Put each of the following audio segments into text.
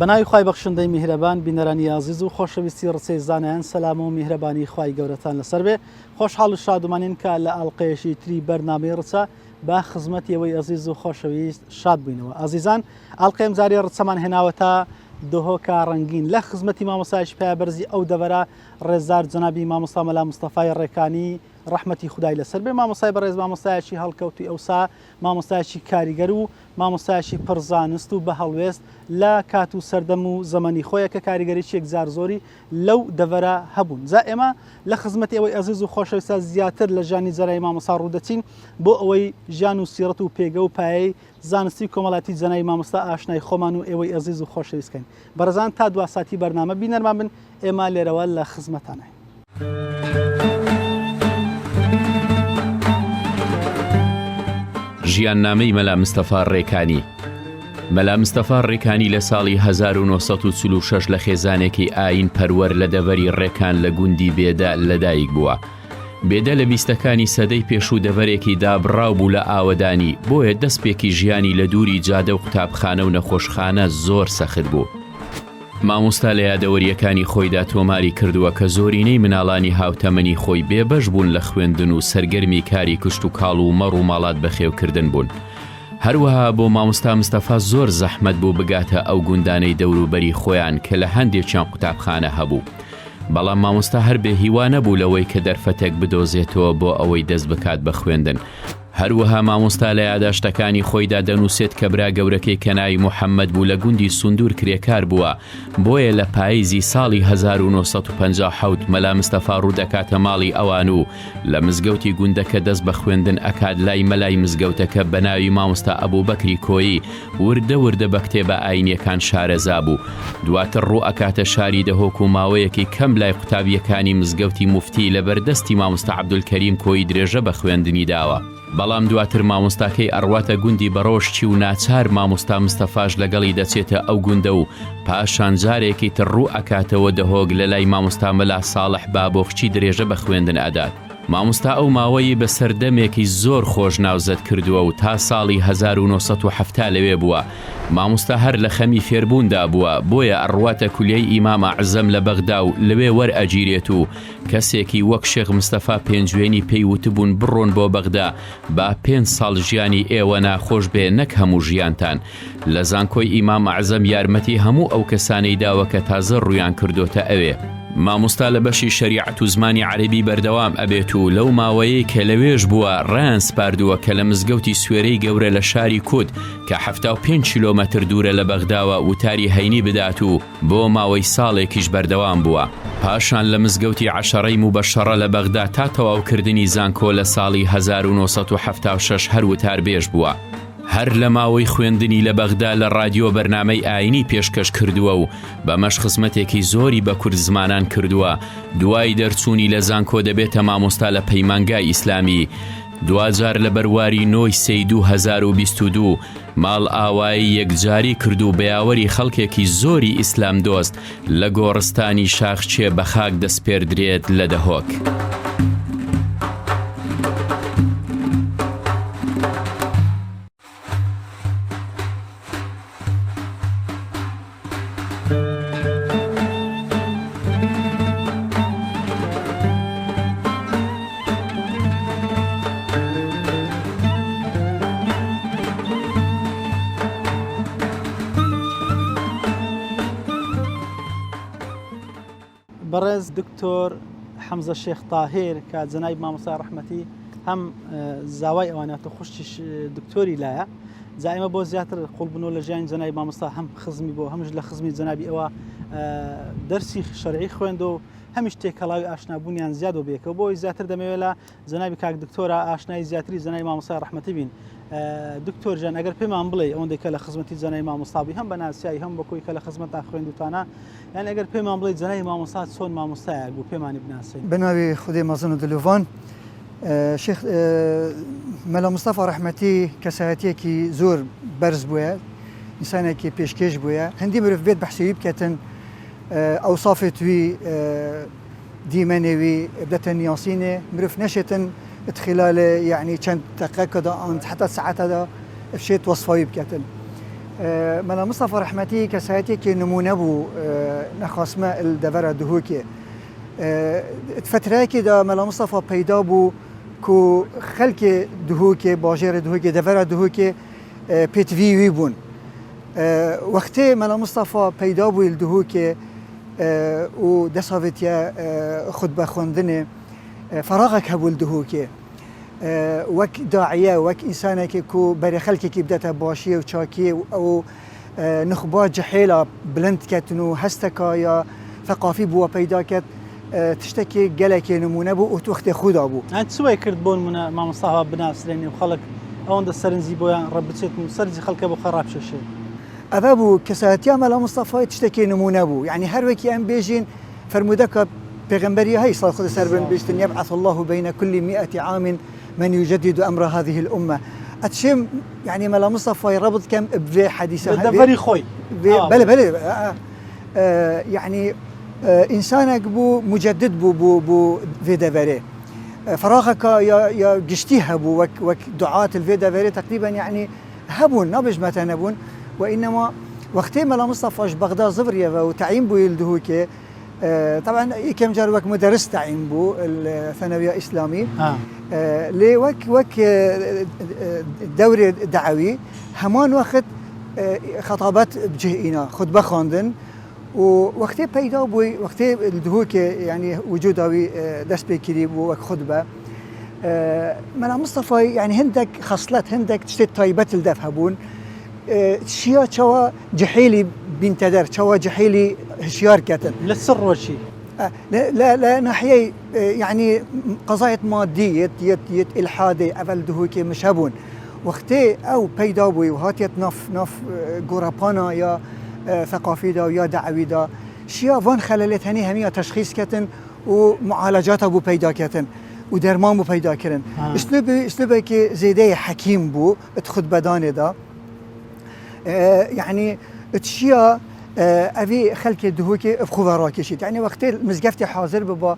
بەناوی خوای بەخشندەی میهرەبان بینەرانی عزیز و خۆشەویستی ڕچەی زانایان سەلام و میهرەبانی خوای گەورەتان لەسەر بێ. خۆشحاڵ و شادومانین کە لە ئاڵلقەیەشی تری بەرنامەی ڕچە با خزمەتی ئەوەی عزیز و خۆشەویست شاد بووینەوە. عزیزان، ئاڵلقەی جارێ ڕچەمان هێناوەتە دهۆکە ڕەنگین لە خزمەتی مامۆستایش پایبەرزی ئەو دەڤەرە ڕێزدار جەنابی مامۆستا مەلا مستەفای ڕێکانی ڕەحمەتی خودای لەسەر بێ. مامۆستای بەڕێز مامۆستایەکی هەڵکەوتی ئەوسا، مامۆستایەکی کاریگەر و مامۆستایەکی پڕزانست و بە هەڵوێست لە کات و سەردەم و زەمەنی خۆیە کە کاریگەریی یەکجار زۆری لەو دەڤەرە هەبوون. جا ئێمە لە خزمەتی ئەوەی عزیز و خۆشەویستە زیاتر لە ژیانی جەنابی مامۆستا ڕوودەچین بۆ ئەوەی ژیان و سیرەت و پێگە و پایەی زانستی کۆمەڵاتی جەنابی مامۆستا ئاشنای خۆمان و ئێوەی عزیز و خۆشەویستکەین. بەڕێزان تا دوا ساتی بەرنامە بینەرمان بن، ئێمە لێرەوە لە خزمەتانە. ژیاننامەی مەلا مستەفا ڕێکانی. مەلا مستەفا ڕێکانی لە ساڵی 1946 لە خێزانێکی ئاین پەروەر لە دەڤەری ڕێکان لە گوندی بێدە لەدایک بووە. بێدە لە بیستەکانی سەدەی پێشوو دەڤەرێکی دابڕاو بوو لە ئاوەدانی، بۆیە دەستپێکی ژیانی لە دووری جادە و قوتابخانە و نەخۆشخانە زۆر سەخت بوو. مامۆستا لە یادەوەریەکانی خۆیدا تۆماری کردووە کە زۆرینەی مناڵانی هاوتەمەنی خۆی بێبەش بوون لە خوێندن و سەرگەرمی کاری کشت و کاڵ و مەڕ و ماڵات بەخێوکردن بوون. هەروەها بۆ مامۆستا مستەفا زۆر زەحمەت بوو بگاتە ئەو گوندانەی دەوروبەری خۆیان کە لە هەندێکیان قوتابخانە هەبوو. بەڵام مامۆستا هەر بێ هیوا نەبوو لەوەی کە دەرفەتێک بدۆزێتەوە بۆ ئەوەی دەست بکات بە خوێندن. هەروەها مامۆستا لە یاداشتەکانی خۆیدا دەنووسێت کە برا گەورەکەی کە ناوی موحەممەد بوو لە گوندی سوندور کرێکار بووە، بۆیە لە پاییزی ساڵی 1957 مەلا مستەفا ڕوودەکاتە ماڵی ئەوان و لە مزگەوتی گوندەکە دەست بە خوێندن ئەکات لای مەلای مزگەوتەکە بە ناوی مامۆستا ئەبوبەکری کۆیی وردە وردە بە کتێبە ئاینیەکان شارەزا بوو. دواتر ڕوو ئەکاتە شاری دەهۆک و ماوەیەکی کەم لای قوتابیەکانی مزگەوتی موفتی لە بەردەستی مامۆستا عەبدولکەریم کۆیی درێژە بە خوێندنی داوە. بەڵام دواتر مامۆستاکەی ئەڕواتە گوندی بەڕۆشتی و ناچار مامۆستا مستەفاش لەگەڵی دەچێتە ئەو گوندە و پاشان جارێکی تر ڕوو ئەکاتەوە دەهۆک لە لای مامۆستا مەلا ساڵح بابۆخچی درێژە بە خوێندن ئەدات. مامۆستا ئەو ماوەی بە سەردەمێکی زۆر خۆش ناوزەت کردووە و تا ساڵی 1970 لەوێ بووە. مامۆستا هەر لە خەمی فێربووندا بووە، بۆیە ئەڕواتە کولیەی ئیمام ئەعزەم لە بەغدا و لەوێ وەرئەگیرێت و کەسێکی وەک شێخ مستەفا پێنجوێنی پێی وتبوون بڕۆن بۆ بەغدا با 5 ساڵ ژیانی ئێوە ناخۆش بێ نەک هەموو ژیانتان. لە زانکۆی ئیمام ئەعزەم یارمەتی هەموو ئەو کەسانەی داوە کە تازە ڕویان کردوتە ئەوێ. مامۆستا لە بەشی شەریعەت و زمانی عەرەبی بەردەوام ئەبێت و لەو ماوەیەی کە لەوێش بووە ڕیان سپاردووە کە لە مزگەوتی سوێرەی گەورە لە شاری کورد کە 75 کیلۆمەتر دوورە لە بەغداوە وتاری هەینی بدات و بۆ ماوەی ساڵێکیش بەردەوام بووە. پاشان لە مزگەوتی عەشەرەی موبەشەرە لە بەغدا تا تەواوکردنی زانکۆ لە ساڵی 1976 هەر وتاربێژ بووە. هەر لە ماوەی خوێندنی لە بەغدا لە ڕادیۆ بەرنامەی ئاینی پێشکەش کردووە و بەمەش خزمەتێکی زۆری بە کورد زمانان کردووە. دوای دەرچوونی لە زانکۆ دەبێتە مامۆستا لە پەیمانگای ئیسلامی. دوجار لە بەرواری نۆی سەی 2022 ماڵ ئاوایی یەکجاری کرد و بەیاوەری خەڵکێکی زۆری ئیسلام دۆست لە گۆڕستانی شاخچێ بە خاک دەسپێردرێت لە دەهۆک. بەڕێز دکتۆر حەمزە شێخ تاهیر کە جەنابی مامۆستا ڕەحمەتی هەم زاوای ئەوانێتە خوشتیش دکتۆری لایە. جا ئێمە بۆ زیاتر قوڵبنەوە لە ژیانی جەنابی مامۆستا هەم خزمی بۆ هەمش لە خزمی جەنابی ئەوە دەرسی شەرعی خوێندە و هەمیش تێکەڵاوی ئاشنابوونیان زیاد و بێکەوە بۆی زیاتر دەمەوێت لە جەنابی کاک دکتۆرە ئاشنای زیاتری جەنابی مامۆستا ڕەحمەتی بین. دکتۆر جان ئەگەر پێمان بڵێ ئەوەندەی کە لە خزمەتی جەنابی مامۆستابی هەم بە ناسیایی هەم بە کۆی کە لە خزمەتتا خوێندوتانە، یان ئەگەر پێمان بڵێ جەنابی مامۆستا چۆن مامۆستایە بوو پێمانی بناسین. بەناوی خودی مەزن و دلوڤان. شێخ مەلا مستەفا ڕەحمەتی کەسایەتیەکی زۆر بەرز بووە، ئینسانێکی پێشکەش بووە. هەندی مرۆڤ بێت بەحسیوی بکەتن ئەوسافی توی دیمەنێوی بدەتە نیاسینێ، مرۆڤ نەشێتن خلال يعني چەند دقیقە حتا ساعەتەدا بشێت وەصفاوی بکەتن. ملا مصطفى رحمتي كساتي كي نمونه بو نخاسمه الدفره دهوكي فتره كده ملا مصطفى پیدا بو كو خلق دهوكي باجر دهوكي دفره دهوكي بيتفي ويبون وقتی ملا مصطفى پیدا بو الدهوكي و دساوتيا خطبه خوندن فراغك هبو الدهوكي وك داعية وك إنسانك كو بري خلقك بدأت باشية وشاكية أو نخبات جحيلة بلند كتنو هستكا يا ثقافي بوا بيدا كت تشتكي جلك نمونه بو وتوخت خدا بو. أنت سوي كرد بون من ما مصطفى بنفس لأني وخلق أون السرنزي بويا ربطت سرنزي خلق أبو خراب شيء. أبو كساتيا ملا مصطفى تشتكي نمونه بو يعني هر وكي أم بيجين فرمودك بيغمبري هاي صلى الله عليه وسلم بيشتن يبعث الله بين كل 100 عام من يجدد أمر هذه الأمة. أتشم يعني ملا مصطفى ربط كم بفي حديثة بدفري خوي بله يعني إنسانك بو مجدد بو في دفري فراغك يا جشتيها بو وك دعاة الفي دفري تقريبا يعني هبون نبج ما تنبون وإنما وقتي ملا مصطفى بغداد زفرية وتعيين بو يلدهوكي طبعا كم جار وك مدرس تعيين بو الثانوية إسلامي لي وك دوري دعوي همان وقت خطابات بجهئنا خطبة خواندن ووقتي پیدا بوي وقتي الدهوك يعني وجوداوي دست بكري وك خطبة ملا مصطفى يعني هندك خصلات هندك تشتي طيبات الدف هبون شيا شوا جحيلي بنتدر شوا جحيلي هشيار كتن للسر وشي لا ناحية يعني قضايا مادية يت الحادي أول دهوكي مش هبون وقتي أو پیدا بوي وهاتيت نف قرابانا يا ثقافي دا يا دعوي دا شيا وان خلالت هني همية تشخيص كتن ومعالجات بو پیدا كتن ودرمان بو پیدا كرن اسلوبه كي زيده حكيم بو اتخد بدانه دا يعني تشيا أبي خلك دهوكي بخوفا راكشيت يعني وقت مزقفتي حاضر ببا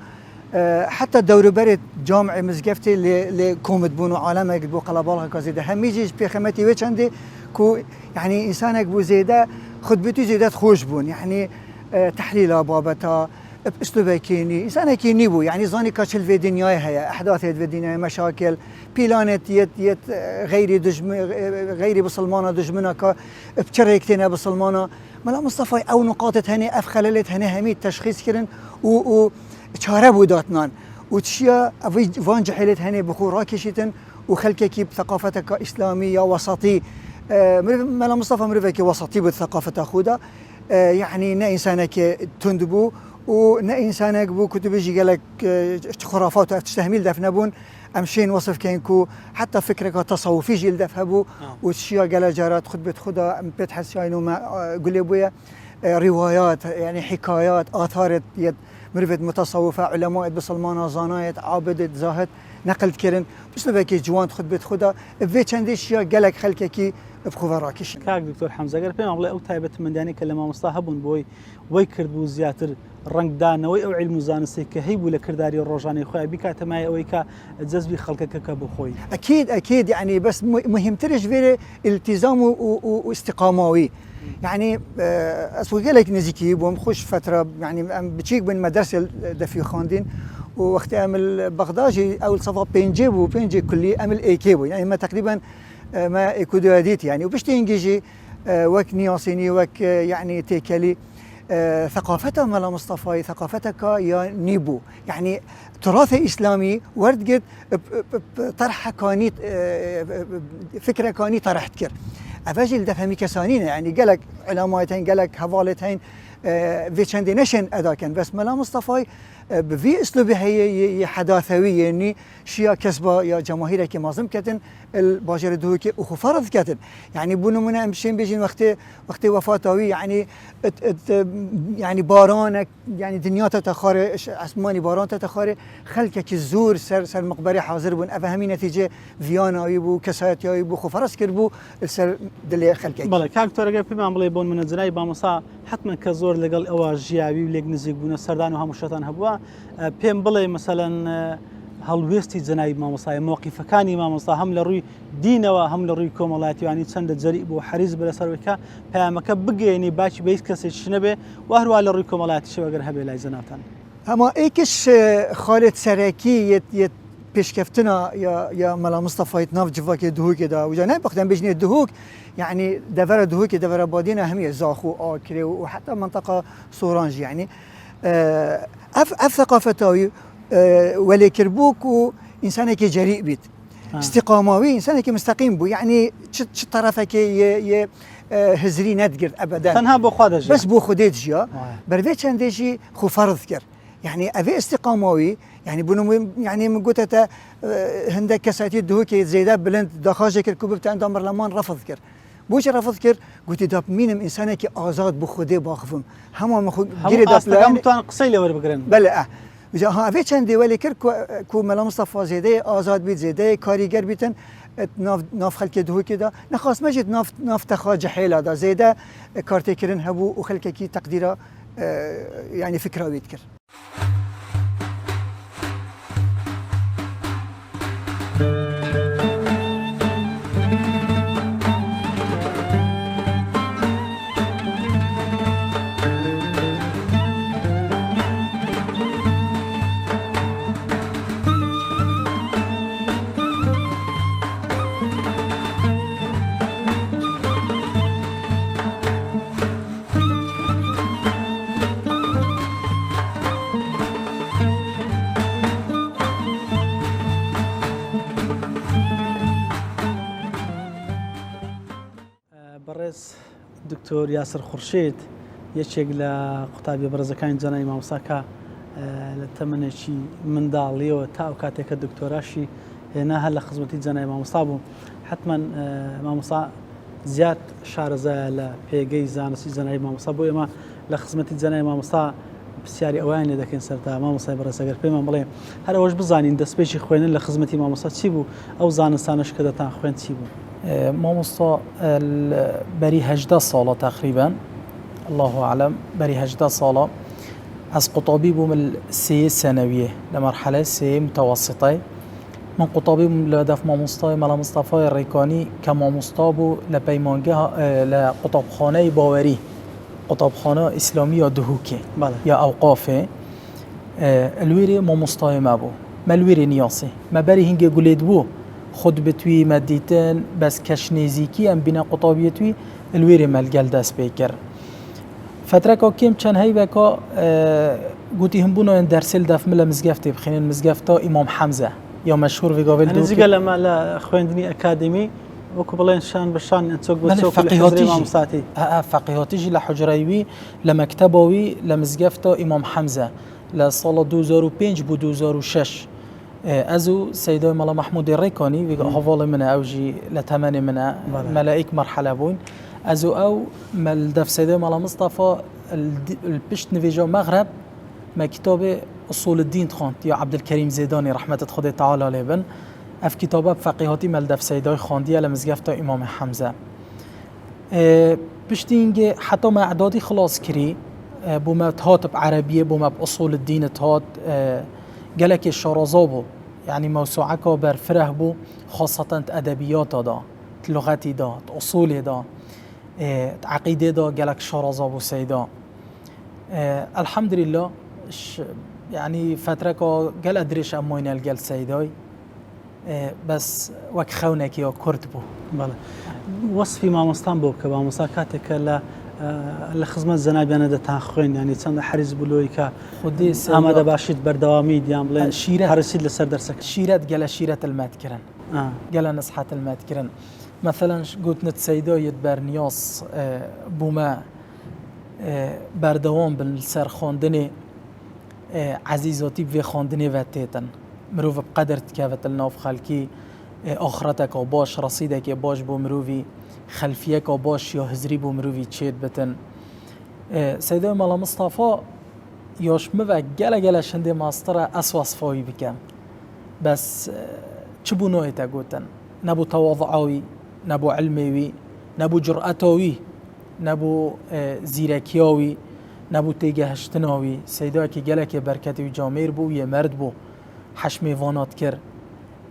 حتى دور برد جامع مزقفتي لكومت بونو عالمك بو قلبالها كزيده هم يجيش بخمتي ويش عندي كو يعني إنسانك بو زيده خطبتي زيدات خوش بون يعني تحليل بابتا باسلوبه كيني انسان كيني بو يعني زاني كاشل في دنياي هي احداث في دنياي مشاكل بلانت يت غيري بسلمانه دجمنك بشريكتنا بسلمانه ملا مصطفى او نقاط هني اف خللت هني همي تشخيص كرن و چاره بوداتنان وتشيا فان جحلت هني بخو راكشتن وخلكك بثقافتك اسلاميه وسطي ملا مصطفى مرفك وسطي بالثقافه خودا يعني نا انسانك تندبو ونا انسانك بو كتب يجي قالك خرافات تستهميل دفنبون امشين وصف كينكو حتى فكرك تصوفي جيل دفهبو وشيا قال جارات خطبه خدا بتحس انه ما قول ابويا روايات يعني حكايات اثار يد مرفد متصوفه علماء بسلمان زانايت عابد زاهد نقلت كرن بس لبكي جوان خطبه خدا في چندي شيا قالك خلككي بخوفا راكش كاك دكتور حمزه قال بينما والله او تايبه من داني كلمه مصاحبون بوي وي كردو زياتر رنگ دانوي او علم زانسي كهيب ولا كرداري الروجاني خويا بك تماي او كا جذبي خلقك كبو خوي اكيد يعني بس مهم ترش في التزام واستقاموي يعني اسوق لك نزيكي بومخش فتره يعني بتشيك بين مدرسه دفي خاندين ووقت اعمل بغداجي اول صفا بينجي كلي اعمل ايكيبو يعني ما تقريبا ما ايكودياديت يعني وباش تنجي وك نياسيني وك يعني تيكلي ثقافتها ملا مصطفى ثقافتك يا نيبو يعني تراث اسلامي ورد قد طرح كاني فكره كاني طرحت كر افاجل دفهمي كسانين يعني قالك علاماتين قالك حوالتين في چندي نشن ادا كان بس ملا مصطفى بفي اسلوبه هي حداثوي يعني شيا كسبه يا جماهير كي مازم كتن الباجر دهوكي وخو فرض كتن يعني بونو من امشين بيجين وقت وفاتوي يعني يعني بارانك يعني دنيا تتخاري اسماني باران تتخاري خلكك الزور سر مقبره حاضر بون افهمي نتيجه فيانا يبو كسات يبو خو فرض كربو سر دلي خلكك بلا كاكتور قال بما بلا بون من الزناي بامصا حتما كزور لقال اواجيابي وليك نزيق بون سردان وهم شتان هبوا بيم بلا مثلا هەڵوێستی جەنابی مامۆستای مۆقیفەکانی مامۆستا هەم لە ڕووی دینەوە هەم لە ڕووی کۆمەڵایەتیوانی چەندە جەری بۆ حەریز بە لەسەرەوەیکە پەیامەکە بگەێنی باچی بە هیچ کەسێکی نەبێ و هەروە لە ڕووی کۆمەڵایەتی شەوەگەر هەبێ لای جەنابتان. ئەمە ئەیکش خالێت سەرەکی یەت پێشکەفتنە یا مەلا مستەفایت ناو جڤاکێ دهوکێدا وجا نایبەختەن بژنێ دهوک يعني دەڤەرە دهوکێ دەڤەرە بادینە هەمیە زاخ و ئاکرێ و حتى منطقة سۆرانژ يعني ئەف ثقافتاوی وەلێکردبووک و ئینسانێکی جەریء بیت استقاماوی ئینسانێکی مستەقیم بوو يعني چ طرفێکی هزری نەدگرت ئەبەدەن تەنها بۆ خوا دەژیا بەس بۆ خودێ دژیا بەرێ چەندێکی خو فەرض کرد يعني ئەvێ استقاماوی يعني بنو يعني من قلت هندك كساتي دهوكي زيدا بلند دخاجه كر كوب بتاع عند برلمان رفض كر بوش رفض كر قلت داب مينم انسانك ازاد بخودي باخفم هما مخو غير داب لا متان قصيله ور بقرن بلا اذا ها في چندي ولي كر كو ملا مصطفى زيدا ازاد بيت زيدا كاريگر بيتن ناف خلك دهوكي دا نخاص مجد ناف تخاج حيله دا زيدا كارتي كرن هبو وخلكي تقديره يعني فكره ويتكر دکتۆر یاسر خورشید یەکێک لە قوتابی بەڕێزەکانی جەنابی مامۆستاکە لە تەمەنێکی منداڵیەوە تا ئەو کاتێکە دکتۆراشی هێنا هەر لە خزمەتی جەنابی مامۆستا بوو حتمما مامۆستا زیاد شارەزایە لە پێگەی زانستی جەنابی مامۆستا بۆ ئێمە لە خزمەتی جەنابی مامۆستا پرسیاری ئەویان لێ دەکەین سەرتا مامۆستای بەڕێزەگەر پێمان بڵێ هەر ئەوەش بزانین دەستپێکی خوێنن لە خزمەتی مامۆستا چی بوو ئەو زانستانش کە دەتان خوێن چی بوو؟ مامۆستا بەری 18 ساڵە تقریبا الله أعلم بەری 18 ساڵە از قوتابی بووم سێ سەنەویە لە مەرحەلەی سێ متەوەسیطەی من قوتابی بووم لە دەف مامۆستای مەلا مستەفای ڕێکانی کە مامۆستا بوو لە پەیمانگە لە قوتابخانەی باوەری قوتابخانە ئیسلامی یا دهوکێ یا ئەوقافێ الوێرێ مامۆستای ما بوو مە الوێرێ نیاسی مە بەری هینگێ گولێت بوو خود بتوی مدیتن بس کش نزیکی ام بنا قطابیتوی الویری ملگل دست بیکر فتره که کم چند هی بکا گوتی هم بونا این درسل دف ملا مزگفتی بخینن مزگفتا امام حمزه یا مشهور ویگاول دو نزیگه لما لا خوێندنی ئەکادمی وەکو بڵێن شان بەشان ئەچۆک بۆ فقیهاتیجی فقیهاتیجی لە حجرەیوی لە مەکتەبەوی لە مزگەفتە ئیمام حەمزە لە ساڵە 2005 بۆ 2006 ازو سيدوي مالا محمود الريكاني ويقول هفالي منها اوجي لتماني منها ملائك مرحلة بوين ازو او مال دف سيدوي مالا مصطفى البشت نفيجو مغرب ما كتاب اصول الدين تخوند يا عبد الكريم زيداني رحمة خدي تعالى لبن اف كتابه فقيهاتي مال دف سيدوي خاندية لمزقفتا امام حمزة بشتينجي حتى ما اعدادي خلاص كري بوما تهات بعربية بوما باصول الدين تهات قالك الشرازة بو يعني موسوعة كبر فره بو خاصة أدبيات دا لغتي دا أصول دا عقيدة دا قالك شرازة بو سيدا الحمد لله يعني فترة قال أدريش أموين الجل سيداي بس وك خونك يا كرت بو بله وصفي مامۆستان بۆ بکە مامۆستا کاتێکە لە خزمەت زەنابیانە دەتان خوێن ینی چەندە حەریز بلۆی کە ئامادە باشیت بەردەوامی دیان بڵێن هەرسیت لەسەر دەرسەکە شیرەت گەلە شیرەت الماتكرن گەلە نسحەت الماتكرن مثلا قلت نتسيدايت برنياس بوما بردوام بالسر خواندني عزيزاتي في خواندني واتيتن مروف بقدر تكافت الناف خلكي آخرتك و باش رصيدك باش بو مروفي خلفيك و باش يا هزري بو مروفي تشيد بتن سيداي مالا مصطفى ياش مفا گله شنده ماسترا اسوصفاوي بكم بس چبو نوعي تاقوتن نبو تواضعاوي نبو علميوي نبو جرأتاوي نبو زيركياوي نبو تيجهشتناوي سيداي كي گله كي بركتي جامير بو يا مرد بو حش میوانات کر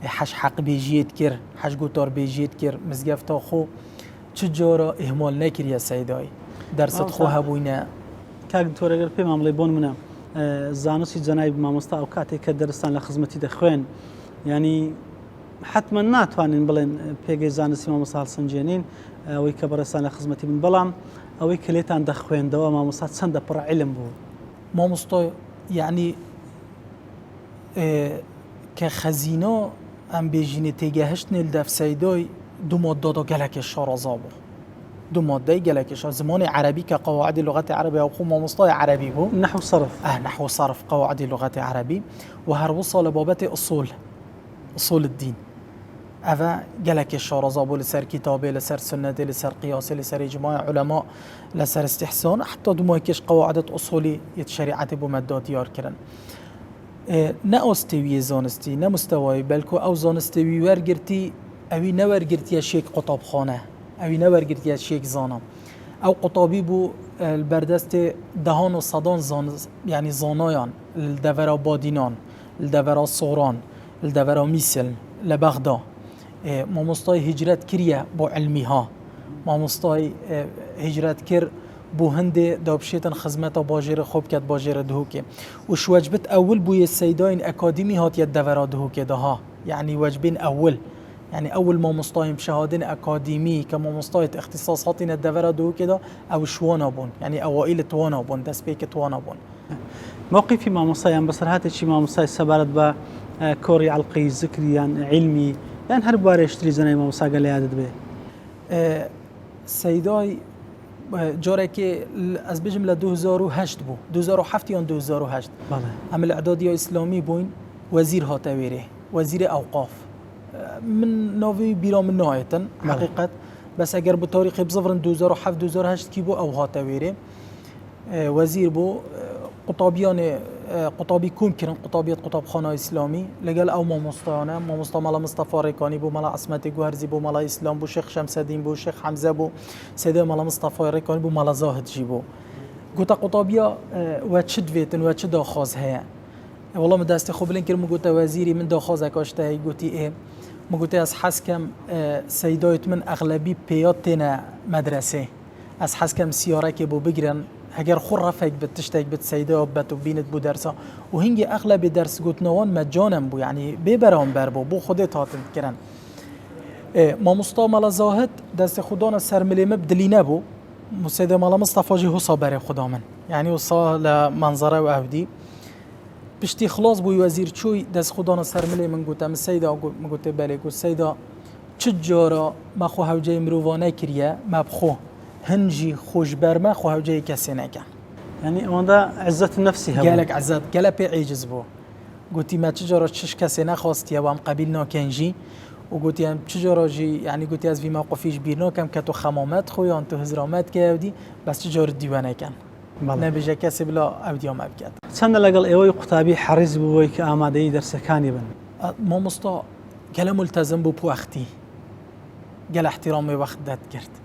حش حق بیجیت کر حش گوتار بیجیت کر مزگفتا خو چجورا اهمال نکریه سیدای درست خو هبوینه کاک دکتۆر ئەگەر پێم ئەڵێ بۆن منە زانستی جەنابی مامۆستا ئەو کاتێک کە دەرستان لە خزمەتی دەخوێن ینی حتمما ناتوانین بڵێن پێگەی زانستی مامۆستا هەڵسەنجێنین ئەوەی کە بەڕێستان لە خزمەتی بن بەڵام ئەوەی کە لێتان دەخوێندەوە مامۆستا چەندە پڕ عیلم بوو مامۆستا یعنی کە خەزینە ئەم بێژینێ تێگەهشتنێ لە دەفسەیدۆی دوو مادەدا گەلێکی شارەزا بوو دو مادة جلك زمان عربي كقواعد اللغات العربية أو خو مصطلح عربي هو نحو صرف نحو صرف قواعد اللغات العربي وهروصل لبابات أصول الدين أفا جلك الشارزابو لسر كتابه لسر سنة لسر قياس لسر إجماع علماء لسر استحسان حتى دو مايكش قواعد أصولي يتشريعات بمدات يار كرن نه استوی زانستی نه مستوای بلکه او زانستی ورگرتی اوی نورگرتی شیک قطب خانه اوی نورگرتی شیک زانم او قطابی بو البردست دهان و صدان زان یعنی زانایان الدورا بادینان الدورا صوران الدورا میسل لبغدا ما مستای هجرت کریه با علمی ها ما مستای هجرت کر بو هند دابشیتن خدمت باجر خوب کد باجر دهوکه و شو وجبت اول بوی سیداین اکادمی هات ید دورا دهوکه ده يعني واجبين اول يعني اول ما مستاهم شهادين اكاديمي كما مستاهت اختصاصاتين الدورا دهوکه ده او شوانا بون يعني اوائل توانا بون دست بيك توانا بون موقفي مع مصايا بس هات شي مع مصايا سبارت با كوري علقي ذكري يعني علمي يعني هر باره اشتري زنای ما مصايا قال یادت به سیدای جاره که از بجم ل 2008 بو 2007 یا 2008 بله عمل اعدادی اسلامی بوین وزیر هاتویره وزیر اوقاف من ناوی بیرام نهایتن حقیقت بس اگر به تاریخ بزفرن 2007 2008 کی بو او هاتویره وزیر بو قطابی کوم کرن قطابیت قطابخانه اسلامی لگل او ماموستانه ماموستا مالا مصطفی ریکانی بو مالا عصمت گوهرزی بو مالا اسلام بو شیخ شمس الدین بو شیخ حمزه بو سیده مالا مصطفی ریکانی بو مالا زاهد جی بو گوتا قطابیا و چد ویتن و چد داخواز هيا والله من دست خوب لين كرمو گوتا وزیری من داخواز اكاشته هي گوتی ايه مو گوتی از حس کم سیدایت من اغلبی پیاتنا مدرسه از حس کم سیاره که بو بگیرن اگر خور رفیق بتشتاق بتسيده وبتو بينت بو درسا وهنجي اغلب درس قوتنوان مجانا بو يعني ببرام بربو بو خودت هاتن كرن ما مصطفى مالا زاهد دست خدانا سرملي مبدلي نبو مسيده مالا مصطفى جي هو صابر خدا من يعني وصا لمنظره واودي بشتي خلاص بو وزير چوي دست خدانا سرملي من قوتم سيده من قوت بالي قوت سيده چجارا ما خو هوجي مروانه كريا مبخو هنجي خوش برما خو هوجي كسي نكن يعني اوندا عزة النفس هبو قالك عزت قال بي عجز بو قلتي ما تجارة تشش كسي نخواستي وام قبيلنا كنجي وقلتي ام تجارة جي يعني قلتي از في موقفيش بيرنا كم كتو خمامات خويا انتو هزرامات كاودي بس تجارة ديوانه كان نبيجا كسي بلا اودي ما بكات چند لقل ايوي قطابي حريص بوي كآمادهي درسكاني بن ما مستا قال ملتزم بو اختي قال احترامي وقت داد كرت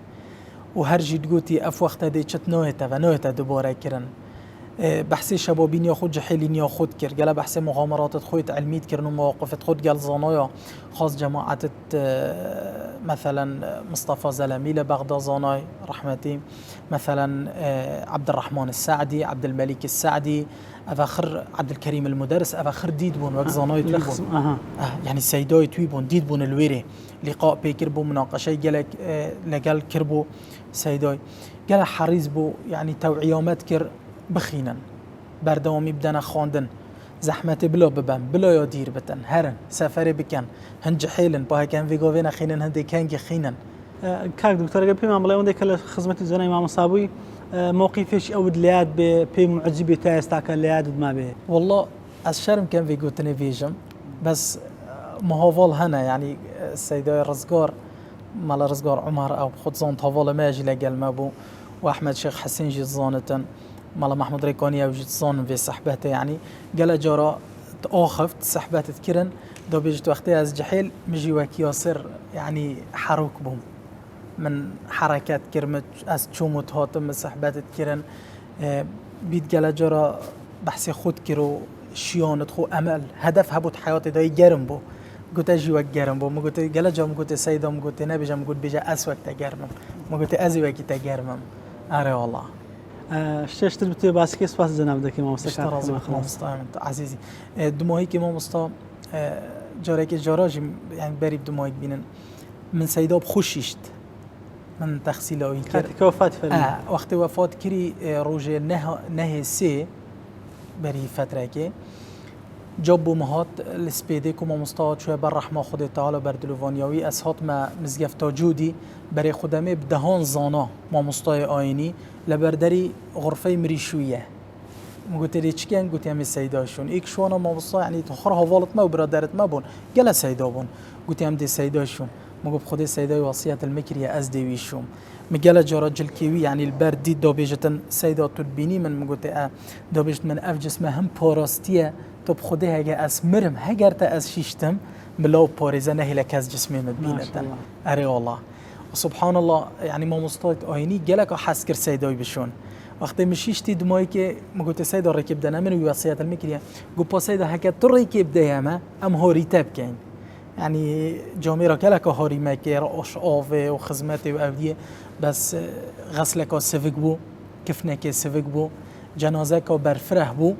وهر جي تقولي اف وقت دي چت نويتا و نويتا دوباره كرن بحثي شبابين ياخد جحيلين ياخد كر قال بحثي مغامرات خويت علميت كرن ومواقف خد قال زانايا خاص جماعة مثلا مصطفى زلمي لبغدا زاناي رحمتي مثلا عبد الرحمن السعدي عبد الملك السعدي افاخر عبد الكريم المدرس افاخر ديد بون وقت زاناي تويبون يعني سيداي تويبون ديد بون الويري لقاء بيكربو مناقشه قالك لقال كربو سيداي قال حريص بو يعني توعيامات كر بخينا بردوامي بدنا خواندن زحمت بلا ببن بلا يدير بتن هرن سفر بكن هنج حيلن با كان فيغوفينا خينن هندي كانج خينن كاك دكتور قبل ما ملاي وندك خدمه الزنا امام صابوي موقفش اود لياد بي معجبه تاعستا كان لياد ما به والله الشرم كان فيغو تلفزيون بس مهوفال هنا يعني السيدة رزقار مال رزقار عمر او خدزان طوال ماجي لقال مابو واحمد شيخ حسين جي زانتن مال محمود ريكوني او جي زان في صحبته يعني قال جرا تاخفت صحبات تكرن دو بيجت وقتي از جحيل مجي وك ياسر يعني حروك بهم من حركات كرمت از تشومت هاتم صحبات تكرن بيت قال جرا بحثي خود كرو شیانت خو امل هدف هبود حیات دای گرم بو گوته جیوک گرم بو مگوته گله جام گوته سیدا مگوته نبیجم گوت بیجا اس وقت گرمم مگوته از وقتی تا گرمم آره والله شتر بتوی باسی که سپاس جناب دکی ما مستقیم اشتراز ما مستقیم عزیزی دماهی که ما مستا جاره که جاراج یعنی بریم دماهی بینن من سیدا خوشیشت من تخصیل آوی کرد که وفات فرمی وقتی وفات کری روز نه سه بری فتره که جاب بو مهات لسپیده که ما مستعد شوی بر رحمه خود تعالی بر دلوانیاوی از هات ما مزگفتا جودی برای خودمه بدهان زانا ما مستعد آینی لبردری غرفه مریشویه مگوت لی چکن گوتی هم سیداشون ایک شوانا ما مستعد یعنی تخر حوالت ما و برادرت ما بون گله سیدا بون گوتی هم دی سیداشون مگو خود سیدای وصیت المکریه از دیویشون مجال جرا جلكيوي يعني البرد دي دوبيجتن سيدا تربيني من مقولت دوبيجت من اف جسمه هم باراستيه تو بخده هجا اسمرم هجرت از شيشتم بلو باريزه نهي لك از جسمي مدبينتن اري والله وسبحان الله يعني ما مستوت آيني جلك حس كر سيداي بشون وقتی مشیشتی دمایی که مگوت سیدا رکب دنم من وصیت المکریه گو پا سیدا هکت تو رکب دیامه ام هاری تب کن يعني جامعه كلك هاري ماكير أوف وخدماتي وأودية بس غسلك سفك بو كفنك سفك بو جنازك برفره بو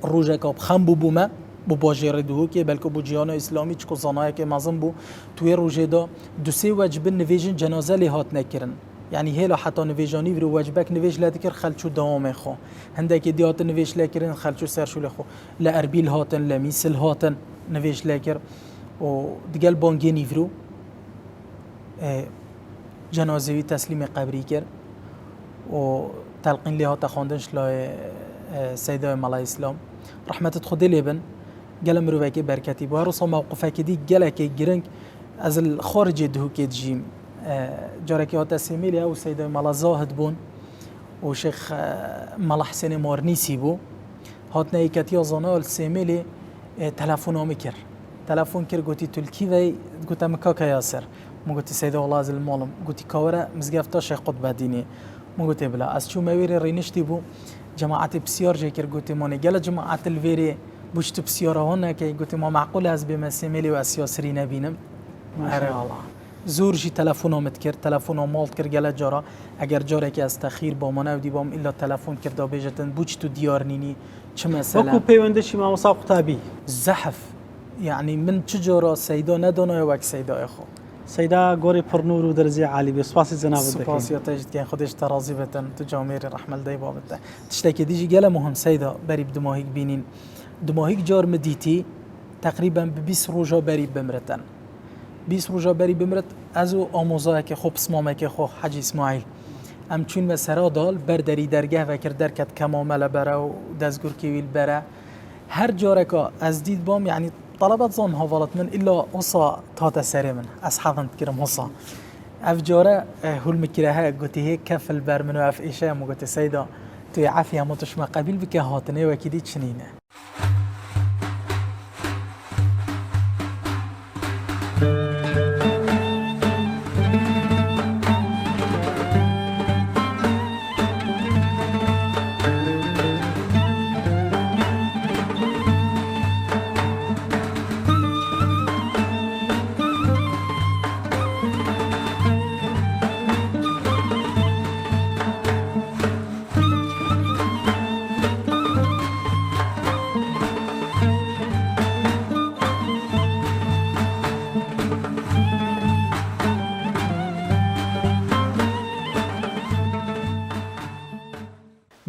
روجك بخم بو ما بو باجر دو که بلکه بو جیان اسلامی چکو زنای که مازن بو توی روزه دا دو سه وجب نویجن جنازه لهات نکرن يعني هلا حتى نویجانی ورو وجبک نویج لذکر خلچو دوام خو هندك دیات نویج لکرن خلچو سرشول خو لا اربیل هاتن لا میسل هاتن نویج لکر و دیگه بانگی نیورو جنازه‌وی تسلیم قبری کرد و تلقین لها تخواندنش لای سیدای ملای اسلام رحمت خود لیبن گل مروه که برکتی با هر موقفه که دی گله که گرنگ از الخارج دهو که جیم جاره که هات سیمیلی او سیدای ملا زاهد بون و شیخ ملا حسین مارنیسی بو هات نیکتی آزانه سیمیلی تلفن آمی کرد تلفن کرد گوتی تلکی وی گوتم کاکا یاسر مو گوتی سیدا والله از المالم گوتی کاوره مزگفتا شیخ قطب دینی مو گوتی بلا از چو مویر رینشتی بو جماعت بسیار جکر گوتی مانی گل جماعت الویری بوشت بسیار هونه که گوتی ما معقول از بمسیمیلی و اسیاسری نبینم اره والله زور جی تلفن آمد کرد تلفن مالت کرد گل جارا اگر جاره که از تخیر با ما نودی بام الا تلفن کرد بیجتن بوشت دیار نینی چه مثلا وکو پیوندشی ما مصاب قطابی زحف يعني من چجورا سيدا ندانه وك سيدا اخو سيدا گوری پر نور و درجه عالی به سپاس جناب دکی سپاسیات که خودش ترازی بتن تو جامعه رحمل دی بابته تشتكي دیجی گله مهم سيدا بری دماهیک بینین دماهیک جار مدیتی تقریبا به 20 روزا بری بمرتن 20 روزا بری بمرت ازو آموزا که خوب اسمامه که خو حج اسماعیل ام چون مسرا دال بردری درگه و کر درکت کمامل بره و دزگور کیویل بره هر جاره که از دید بام يعني طلبت ظن هفلت من إلا وصا تاتا سري من أصحابن تكرم وصا أفجارة هول مكرها قلت هيك كف البر من وقف إيشام وقلت سيدا تو عافية ما تشمع قبيل بك هاتني وكيدي تشنينه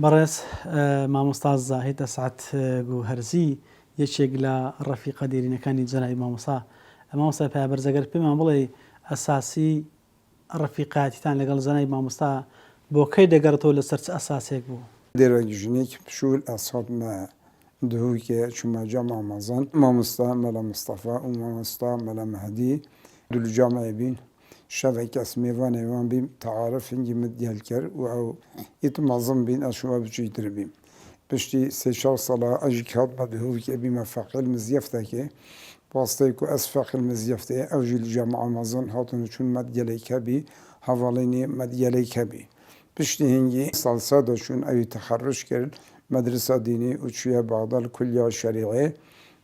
برس مامۆستا زاهید دەسعەت گوهەرزی یەکێک لە ڕەفیقە دێرینەکانی جەنابی مامۆستا پایابەرزەگەر پێمان بڵێ ئەساسی ڕەفیقایەتیتان لەگەڵ جەنابی مامۆستا بۆ کەی دەگەڕێتەوە لەسەر چ ئەساسێک بوو دێرەگیژنێک پشول ئەساتمە دهوکێ چوومە جامع مەزن مامۆستا مەلا مستەفا و مامۆستا مەلا مەهدی دوو جامعە بین شبك اسمي وانا وان بيم تعارف انجي مديال كر او يتمظم بين اشوا بجي دربيم بشتي سيشار صلاة اجي كاد بدهوك ابي مفاقل مزيفتك باستيكو اسفاق المزيفته او جي الجامعة مظن هاتون چون مديالي كبي حواليني مديالي كبي بشتي هنجي صلصة دا شون اي تخرج كر مدرسة ديني وشوية بعض الكلية الشرعية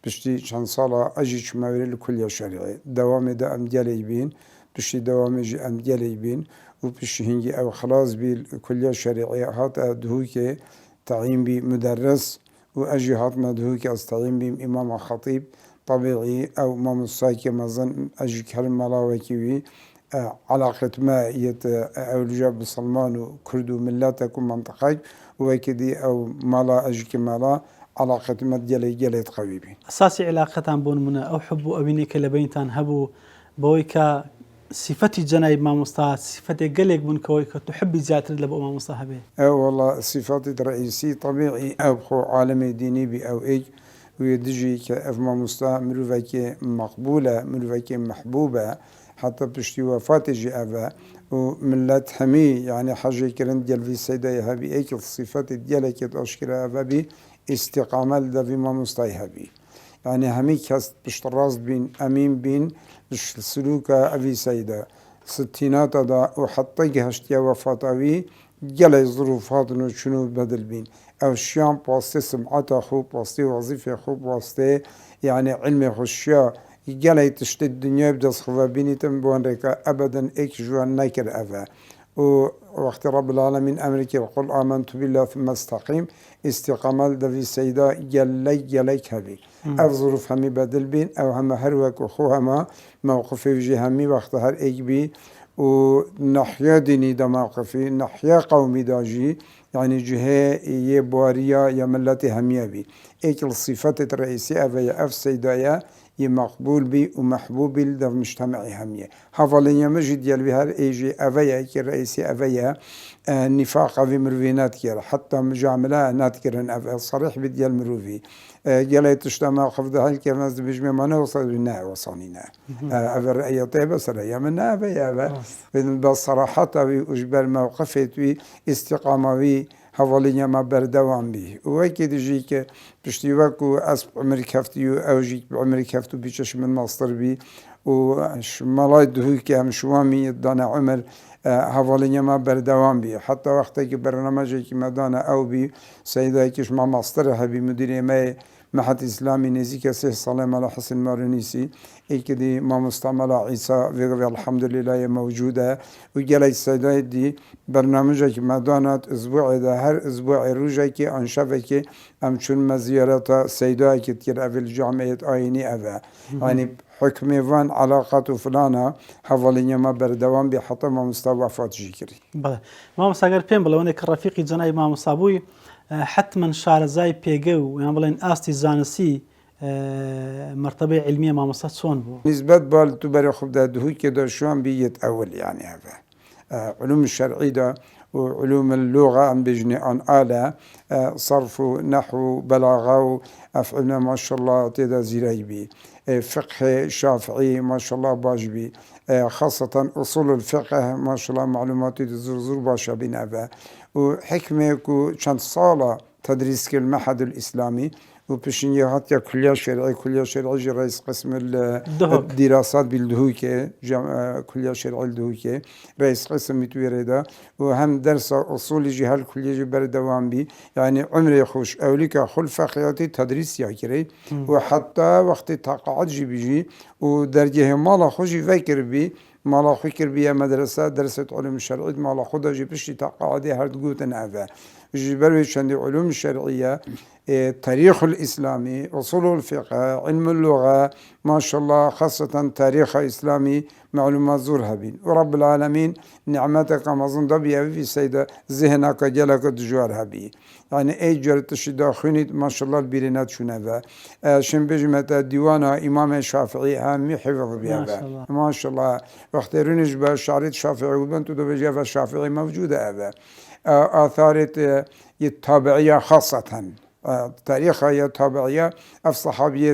بشتي شان صالة أجي شماوري الكلية الشرعية دوامي دا أمديالي بين بشتي دوامي جي أمديالي بين وبشتي هنجي أو خلاص بالكلية الشرعية هات أدهوكي تعيين بي مدرس وأجي هات مدهوكي أستعين بي إمام خطيب طبيعي أو إمام الصايكي مظن أجي كلمة ملاوكي علاقة ما أولجا بسلمان وكرد وملاتك ومنطقك وكدي أو مالا أجي كمالا علاقة ما ديالي قوي بين أساسي علاقتان بون منا أو حب أبينك لبينتان هبو بويكا صفتي جنايب ما مصطفى صفتي قلق بون كويكا تحبي زيادة لبو ما مصطفى به والله صفاتي الرئيسي طبيعي أو خو عالمي ديني بي أو إيج ويدجي كأف ما مصطفى مروفك مقبولة مروفك محبوبة حتى بشتي وفاتي جي أفا وملات حمي يعني حاجة كرن ديال في السيدة هبي إيك الصفات ديالك أشكر أفا بي استقامة دا في ما مصطفى هبي يعني همي كاست بشتراز بين أمين بين السلوك أبي سيدة ستينات دا وحطيق هشتيا وفاتاوي جلي ظروفات شنو بدل بين أو الشيام باستي سمعتا خوب باستي وظيفة خوب باستي يعني علمي خشيا جلي تشتي الدنيا بدأ صخفا بيني تنبوان ريكا أبدا إيك جوان ناكر أفا ووقت رب العالمين أمريكا وقل آمنت بالله ثم استقيم استقامة دفي سيدة جلي هبي أو ظروف همي بدل بين أو هم هروك وخوها ما موقفي في همي وقت هر إيك بي ونحيا ديني دا موقفي نحيا قومي داجي يعني جهة يبواريا يا ملتي همية بي إيك الصفات الرئيسية أفيا أف سيدايا مقبول بي ومحبوب بي دا مجتمعي همية حفالين مجد ديال بهار إيجي أفيا إيك الرئيسي أفيا نفاق في مروفينات كير حتى مجاملة ناتكرن أفيا صريح بديال مروفي جلي تجتمع خفض هاي كما بجمع ما نوصل لنا وصانينا أفر رأي طيبة سرية منا أفيا بالصراحة وإجبار موقفت استقامة حوالي ما بردوام به وأكيد جيك بشتيوكو أسب عمري كفتيو أو جيك بعمري كفتو بيشش من مصدر بي وملاي دهوك هم شوامي دانا عمر حوالي ما بردوام بي حتى وقتك برنامجي كما دانا أو بي سيدا كيش ما مصدر هبي مدير ما محط إسلامي نزيك سيه صلاه على حسن مارونيسي إيكدي ما مستعمل عيسى في الحمد لله موجودة وجلي السيدة دي برنامجك ما دانت أسبوع ده هر أسبوع روجك أنشفك أمشون مزيارة سيدة كتير في الجامعة آيني أفا يعني حكمي وان علاقات فلانة حوالي ما بردوام بحتى ما مستوى فاتجي كري بله ما مستقر بين بلا ونك رفيقي جناي ما مصابوي حتما شارزای پێگە و یان بڵێن ئاستی زانستی مرتبة علمية ما مصاد صون بو نسبة بال تبرع خبدا دهوي كده شوان بيت أول يعني هذا علوم الشرعي ده وعلوم اللغة عم بيجني عن آلة صرف نحو بلاغة وأفعلنا ما شاء الله تدا زيريبي فقه شافعي ما شاء الله باجبي خاصة أصول الفقه ما شاء الله معلومات زور باشا بنابا وحكمة كان صالة تدريس المعهد الإسلامي وبشنية حتى كلية شرعية رئيس قسم الدراسات بالدهوكة كلية شرعية الدهوكة رئيس قسم متويردا وهم درس أصول جهة الكلية بردوام بي يعني عمري خوش أوليك خلفة خياتي تدريس ياكري وحتى وقت تقاعد بيجي ودرجة مالا خوشي فكر بي مالا فكر بي مدرسة درست علوم الشرعية مالا خدا جبشتي تقاعدي هرد قوتن أفا جبروي شند علوم الشرعية التاريخ الإسلامي أصول الفقه علم اللغة ما شاء الله خاصة تاريخ إسلامي معلومات زورها بين ورب العالمين نعمتك مظن ضبيا في سيدة ذهنك جلك دجوارها بي يعني أي جرت الشداخوني ما شاء الله البيرينات شنفا شنبجمة ديوانا إمام الشافعي هم حفظ بها ما شاء الله وقت رنج بشعريت شافعي وبنتو دبجا الشافعي موجودة أبا آثار التابعية خاصة تاريخها تابعية أف صحابية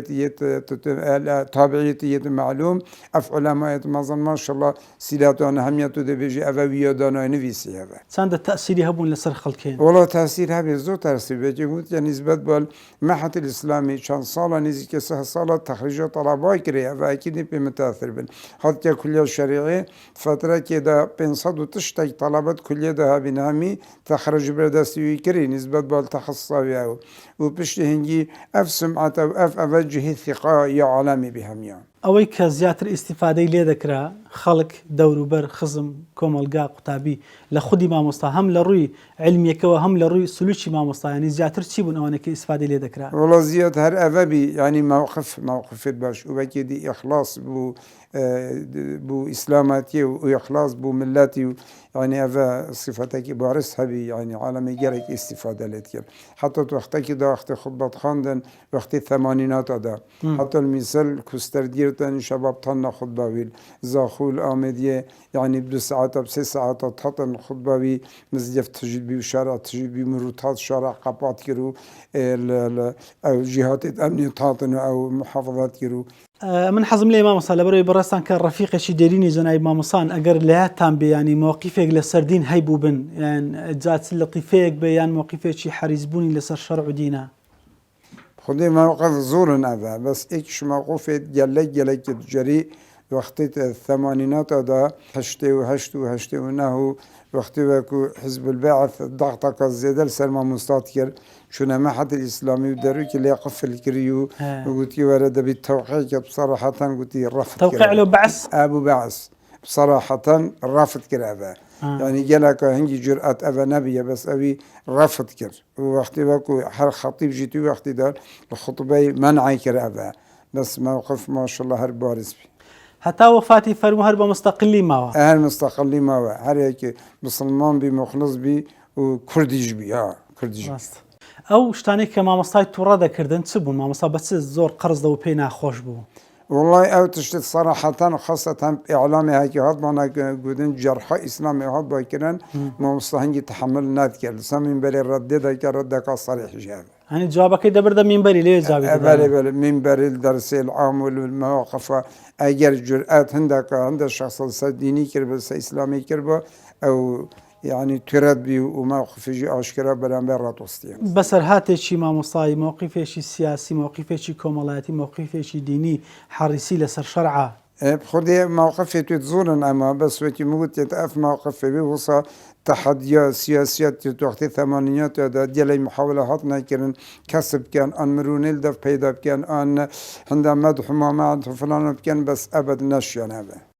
تابعية معلوم أف علماء مازن ما شاء الله سيلاتون هميتو دبيجي أفوية دانا نفيسي هذا چەندە تەسیری هەبوون لەسەر خەڵکێن والله تأثير هذا زور تأثير بيجي قلت يعني نسبة بالمعهد الإسلامي كان صالة نزي كسه صالة تخريج طلبة كريه فأكيد بمتأثر بن حتى كلية الشريعة فترة كده بنصد وتشتاق طلبة كلية ده بنامي تخرج بردستوي كري نسبة بالتخصصية وبشته هنجي أف سمعة وأف أوجه الثقة يا عالمي بهم يعني ئەوەی کە زیاتر ئیسیفادەی لێ دەکرا خەڵک دەوروبەر خزم کۆمەلگا قوتابی لە خودی مامۆستا هەم لە ڕووی علمیەکەوە هەم لە ڕووی سلوکی مامۆستایانی زیاتر چی بوون ئەوانەکە ئیسیفادەی لێ دەکرا والله زياد هر أفبي يعني موقف باش وبكي إخلاص بو إسلاماتي وإخلاص بو ملاتي يعني أفا صفتك بارس هبي يعني عالمي جرك استفادة لتكر حتى وقتك دا وقت خطبة خاندن وقت الثمانينات دا حتى المثال كستر ديرتن شباب طن خطبة ويل زاخول آمدية يعني بدو ساعات بسي ساعات تحطن خطبة وي مزيف تجيب بي وشارع تجيب بي مروتات شارع قبات كرو أو جهات أمنية تحطن أو محافظات كرو من حەزم لێ مامۆستا لەبەرەوەی بەڕێستان کە ڕەفیقێکی دێرینی جەنابی مامۆسان ئەگەر لەیەتان بێ ینی مۆقیفێک لە سەردین هەیبوو بن یان جات لەطیفەیەک بێ یان مۆقیفێکی حەریزبوونی لەسەر شەرع و دینە خدي موقف زور هذا بس إيش موقف جلك تجري وقت الثمانينات دا هشتي ونهو وقت وكو حزب البعث ضغطك الزيادة لسلمى مستاتير شو معهد الإسلامي ودروك اللي يقف الكريو وقلت ورد بالتوقيع بصراحة قلت رفض توقع له بعث أبو بعث بصراحة رفض كرافة يعني جالك هنجي جرأة أبا نبي بس أبي رفض كر وقت وكو هر خطيب جيتي وقت دار الخطبة منعي كرافة بس موقف ما شاء الله هر بارز بي هەتا وەفاتی فەرموو هەر بە مستەقلی ماوە هر مستقلی ماوە هر یکی مسلمان بی مخلص بی و کردیش بی کردیش ئەو شتانەی کە مامۆستای تووڕە دەکردن چ بوون مامۆستا بە چ زۆر قەرزدە و پێی ناخۆش بوو والله او تشتت صراحة خاصة إعلامي هاي هاد ما نقولن جرح إسلامي هاد باكرن ما مستحيل تحمل نذكر سامين بري رد ذاك ردك صريح جاب يعني جوابك دبر منبري ليه جابي بله منبري الدرس العام والمواقف أجر جرأت عند الشخص الديني كربس إسلامي كربا أو يعني ترد بي وموقف يجي أشكره برانبر راتوستي بسر هاتشي مامۆستای موقفێکی سیاسی موقفێکی کۆمەڵایەتی موقفێکی دینی حریصی لەسەر شەرعە بخدي موقفي تزورن أما بس وكي موت يتأف موقف بي وصا تحديات سياسيات وقت الثمانينات ديال محاولات نكرن كسب كان أن مرونيل دف بيدا كان أن عندما مدح ما فلان كان بس أبد نشيان هذا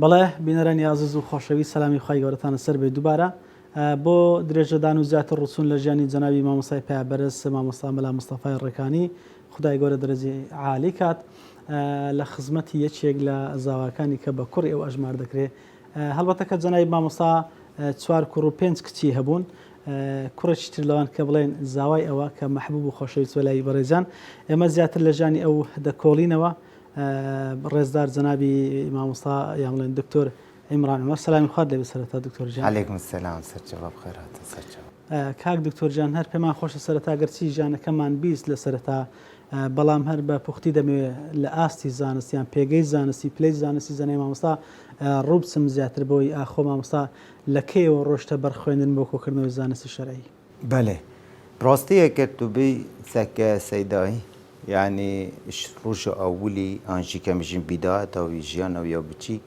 بەڵێ بینەرانی عەزیز و خۆشەوی سەلامی خوای گەورەتانە سەر بێ دووبارە بۆ درێژەدان و زیاتر ڕوچوون لە ژیانی جەنابی مامۆستای پایابەرز مامۆستا مەلا مستەفای ڕێکانی خدای گەورە دەرەجەی عالی کات لە خزمەتی یەکێک لە زاواکانی کە بە کوڕی ئەو ئەژمار دەکرێت هەڵبەتە کە جەنابی مامۆستا 4 کوڕ و 5 کچی هەبوون کوڕێکی تر لەوان کە بڵێن زاوای ئەوە کە مەحبوب و خۆشەویست وەلای بەڕێزان ئێمە زیاتر لە ژیانی ئەو دەکۆڵینەوە ڕێزدار جەنابی مامۆستا یان بڵێن دکتۆر عیمران عومەر سەلامی خوارد لێبێ سەرەتا دکتۆر جان عليكم السلام سەرچاو بخێراتە سەرچاو کاک دکتۆر جان هەر پێمان خۆشە سەرەتا گەرچی ژیانەکەمان بیست لە سەرەتا بەڵام هەر بە پوختی دەمەوێت لە ئاستی زانستیان پێگەی زانستی پلەی زانستی زانای مامۆستا ڕوو بچم زیاتر بۆی ئاخۆ مامۆستا لە کەیەوە ڕۆشتە بەرخوێندن بۆ کۆکردنەوەی زانستی شەرعی بله براستية كتبي سكة سيداي يعني روج أولي أنجي كمجين بداية أو يجيان أو يوبتشيك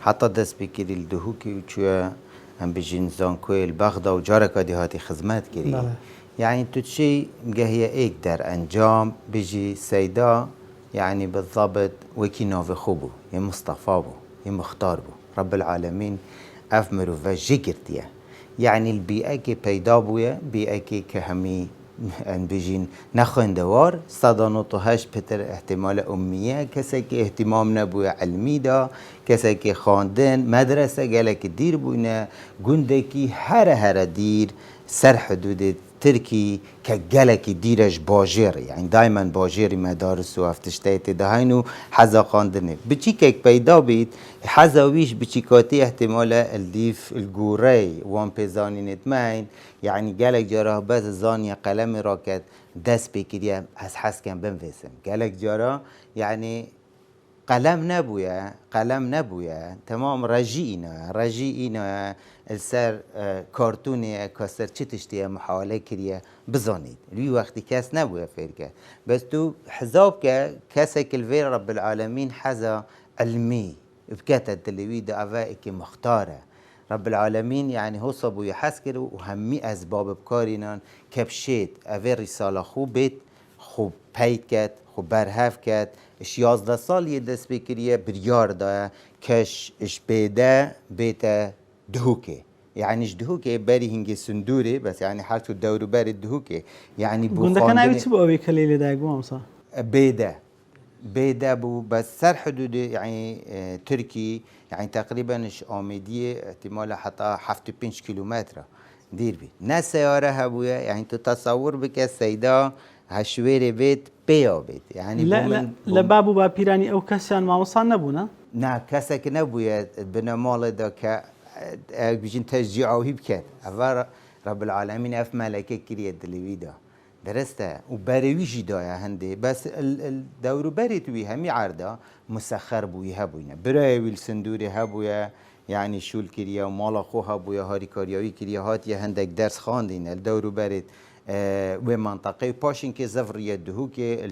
حتى دس بكير الدهوكي وشوية هم بيجين زانكوي البغداد وجارك هاتي خدمات كري يعني تشي هي إقدر أنجام بيجي سيدا يعني بالضبط وكي نوفي خوبو يا مصطفى بو يا مختار بو رب العالمين اف مروفه جگرتیه يعني البيئة كي پیدا بويا بيئة كي كهمي ان بيجين نخوندوار صدانوتوهاش بتر احتمال أمية كسا كي اهتمام نبويا علمي دا كسا كي خاندن مدرسة جالك دير بوينا گوندكي هر دير سر حدود تركي كجالك ديرش باجر يعني دايما باجر مدارس وافتشتايت دهينو حزا خاندنه بچي كيك پیدا بيت حزا ويش بچيكاتي احتمال الديف الجوري وان بيزاني نتمين يعني جالك جارا بس زانيا قلم راكت دست بكريا حس كان بنفسم جالك جارا يعني قلم نبويا تمام رجينا السر كارتوني كسر چتشتيا محاولة كريا بزانيد لي وقت كاس نبويا فيركا بس تو حزاب كاسك الفير رب العالمين حزا علمي بكاتا التلويد أفائك مختارة رب العالمين يعني هو صبو يحسكرو وهمي أسباب بكارينان كبشيت أفير رسالة خو بيت خو بيت كات خو برهف كات اش 11 سال یه دست بکریه بریار دا کش اش بیده بیتا دهوکه يعني اش دهوكي باري هنجي سندوري بس يعني حالته الدور باري دهوكي يعني بو قلنا كان عايز تبقى بيك الليله دا قوام صح بيدا بو بس سر حدود يعني تركي يعني تقريبا اش آمدية احتمال حتى 75 كيلومتر دير بي ناس سيارة هبويا يعني تتصور بك السيدة هشويري بيت بيا بيت يعني لا بابو با بيراني او كسيان ما وصل نبونا نا كسك نبويا بنا مال دا بيجين تشجيعه بكات أفار رب العالمين اف ملكة كريا دلويدا درسته وبرويجي دايا هندي بس الدور بريت وي همي عرضه مسخر بوي هبوينا براي السندوري هبويا يعني شو الكريا ومال اخو هبويا هاري كارياوي كريا هات يا هندك درس خاندين الدور بريت ومنطقه باشين كي زفريه دهوكي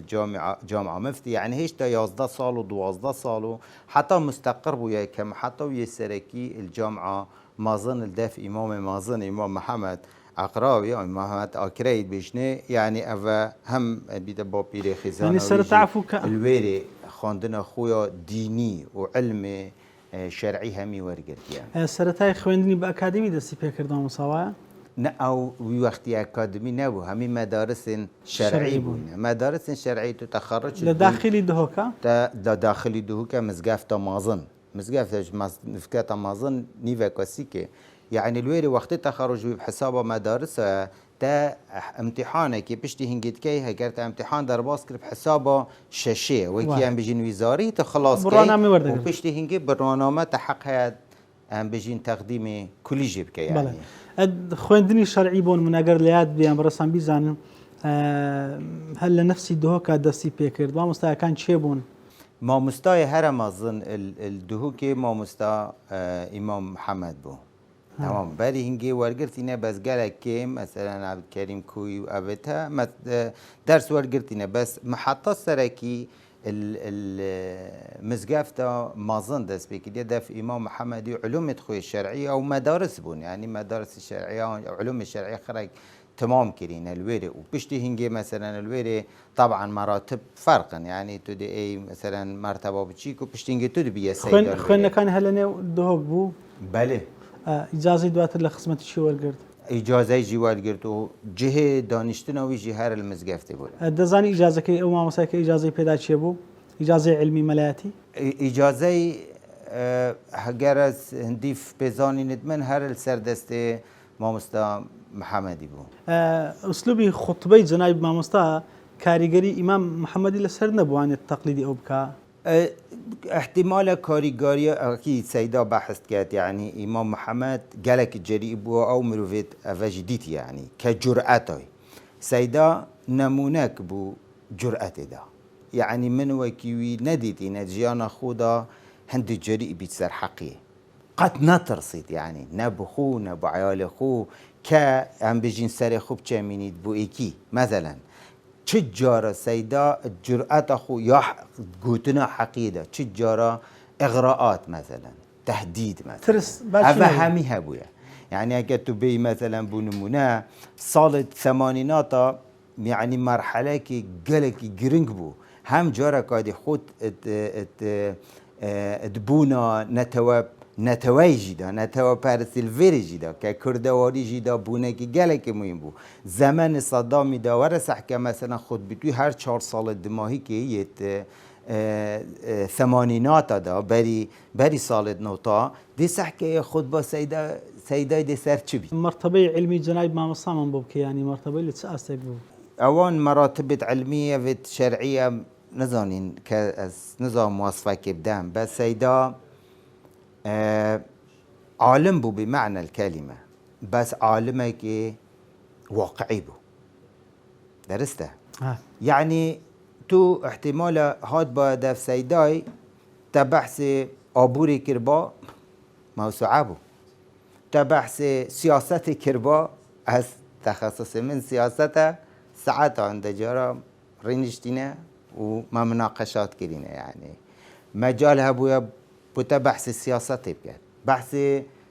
جامعه مفتي يعني هيش تا 11 سال و12 سال حتى مستقر ويا كم حتى ويا سركي الجامعه مازن الدف امام محمد عقراوي او محمد اكريد بيشني يعني اف هم بيد بابيري خزانه يعني سر تعرفوا الويري خاندنا خويا ديني وعلمي شرعي همي ورقت يعني سرتاي خويندني باكاديمي دسي بكردان مساوايا نه او وقتی اکادمی نبود همین مدارس شرعی بود مدارس شرعی تو تخرج لداخلی دهوکا داخلی دهوکا مزگفت مازن مزگفت مازن نیو کسی که يعني الويري وقت تخرج بحسابه مدارس تا امتحانه كي بشتي هنجد كي هكرت امتحان در باس كر بحسابه ششه وكي ام بيجين وزاري تخلص كي وبشتي هنجد برنامه تحق هاد ام بيجين تقديم كليجي بكي يعني خويندني شرعي بون من اگر لياد بيان برسان بيزان هل لنفسي دهوكا دستي بيكرد ما مستا كان چه بون ما مستای هر مازن الدهوكي ما مستا امام محمد بو تمام بری هنگی ورگرتینه بس گلک که مثلا عبدالکریم کوی و اوتا درس ورگرتینه بس محطه سرکی المزقافتا مازن دست بكده دف امام محمدي علوم خوي الشرعيه او مدارس بون يعني مدارس الشرعيه او علوم الشرعيه خرج تمام كرين الويري وبشتي هنجي مثلا الويري طبعا مراتب فرقا يعني تودي اي مثلا مرتبه بتشيكو بشتي هنجي تودي بيا سيد خوينا كان هلنا دهوك بو بله اجازه دوات لخصمت شي ورقرت اجازه جوال گرت و جه دانشتنا وی جهر المزگفته بود دزانی اجازه که او ما مسا که اجازه پیدا چه بو اجازه علمی ملاتی اجازه هگر از هندیف بزانی ندمن هر السردست مامستا محمدی بو اسلوبی خطبه جناب مامستا کاریگری امام محمدی لسر نبوان التقلیدی او بکا احتمال کاریگاری اكيد سيدا بحث كات يعني امام محمد قالك جريء بو او مروفيت افجديت يعني كجرأته سيدا نمونك بو جرأته دا يعني من وكيوي نديتي نجيانا خودا هند جريء بيتسر حقي قد نترصيت يعني نبو خو نبو عيال خو كأم بجين سر خوب چمينيد بو ايكي مثلا چجارة سيدا جرأت أخو يا قوتنا حقيدة چجارة إغراءات مثلا تهديد مثلا أفهمي هبويا يعني أجد تبي مثلا بنمونا صالة ثمانينات يعني مرحلة كي جلك جرينج بو هم جارة كادي خود دبونا نتواب نتوای جیدا نتوا پرسیلوری جیدا که کردواری جیدا بونه که گله که مهم بو زمان صدامی داور سح که مثلا خود بیتوی هر 4 سال دماهی که یه ثمانینات دا بری سال نوتا دی سح که خود با سیدای دی سر چی بید مرتبه علمی جناب ما مصمم بو که یعنی مرتبه لتس استك بو اوان مراتب علمیه و شرعیه نزانین که از نظام مواصفه که بدم بس سيدا عالم بو بمعنى الكلمة بس عالمه که واقعي بو درسته يعني تو احتمال هاد با دف سيداي تبحث عبوري كربا موسوعة بو تبحث سياسة كربا از تخصص من سياسته ساعات عند جارة رينشتينه وما مناقشات كرينه يعني مجالها بويا بوتا بحث السياسة بكات بحث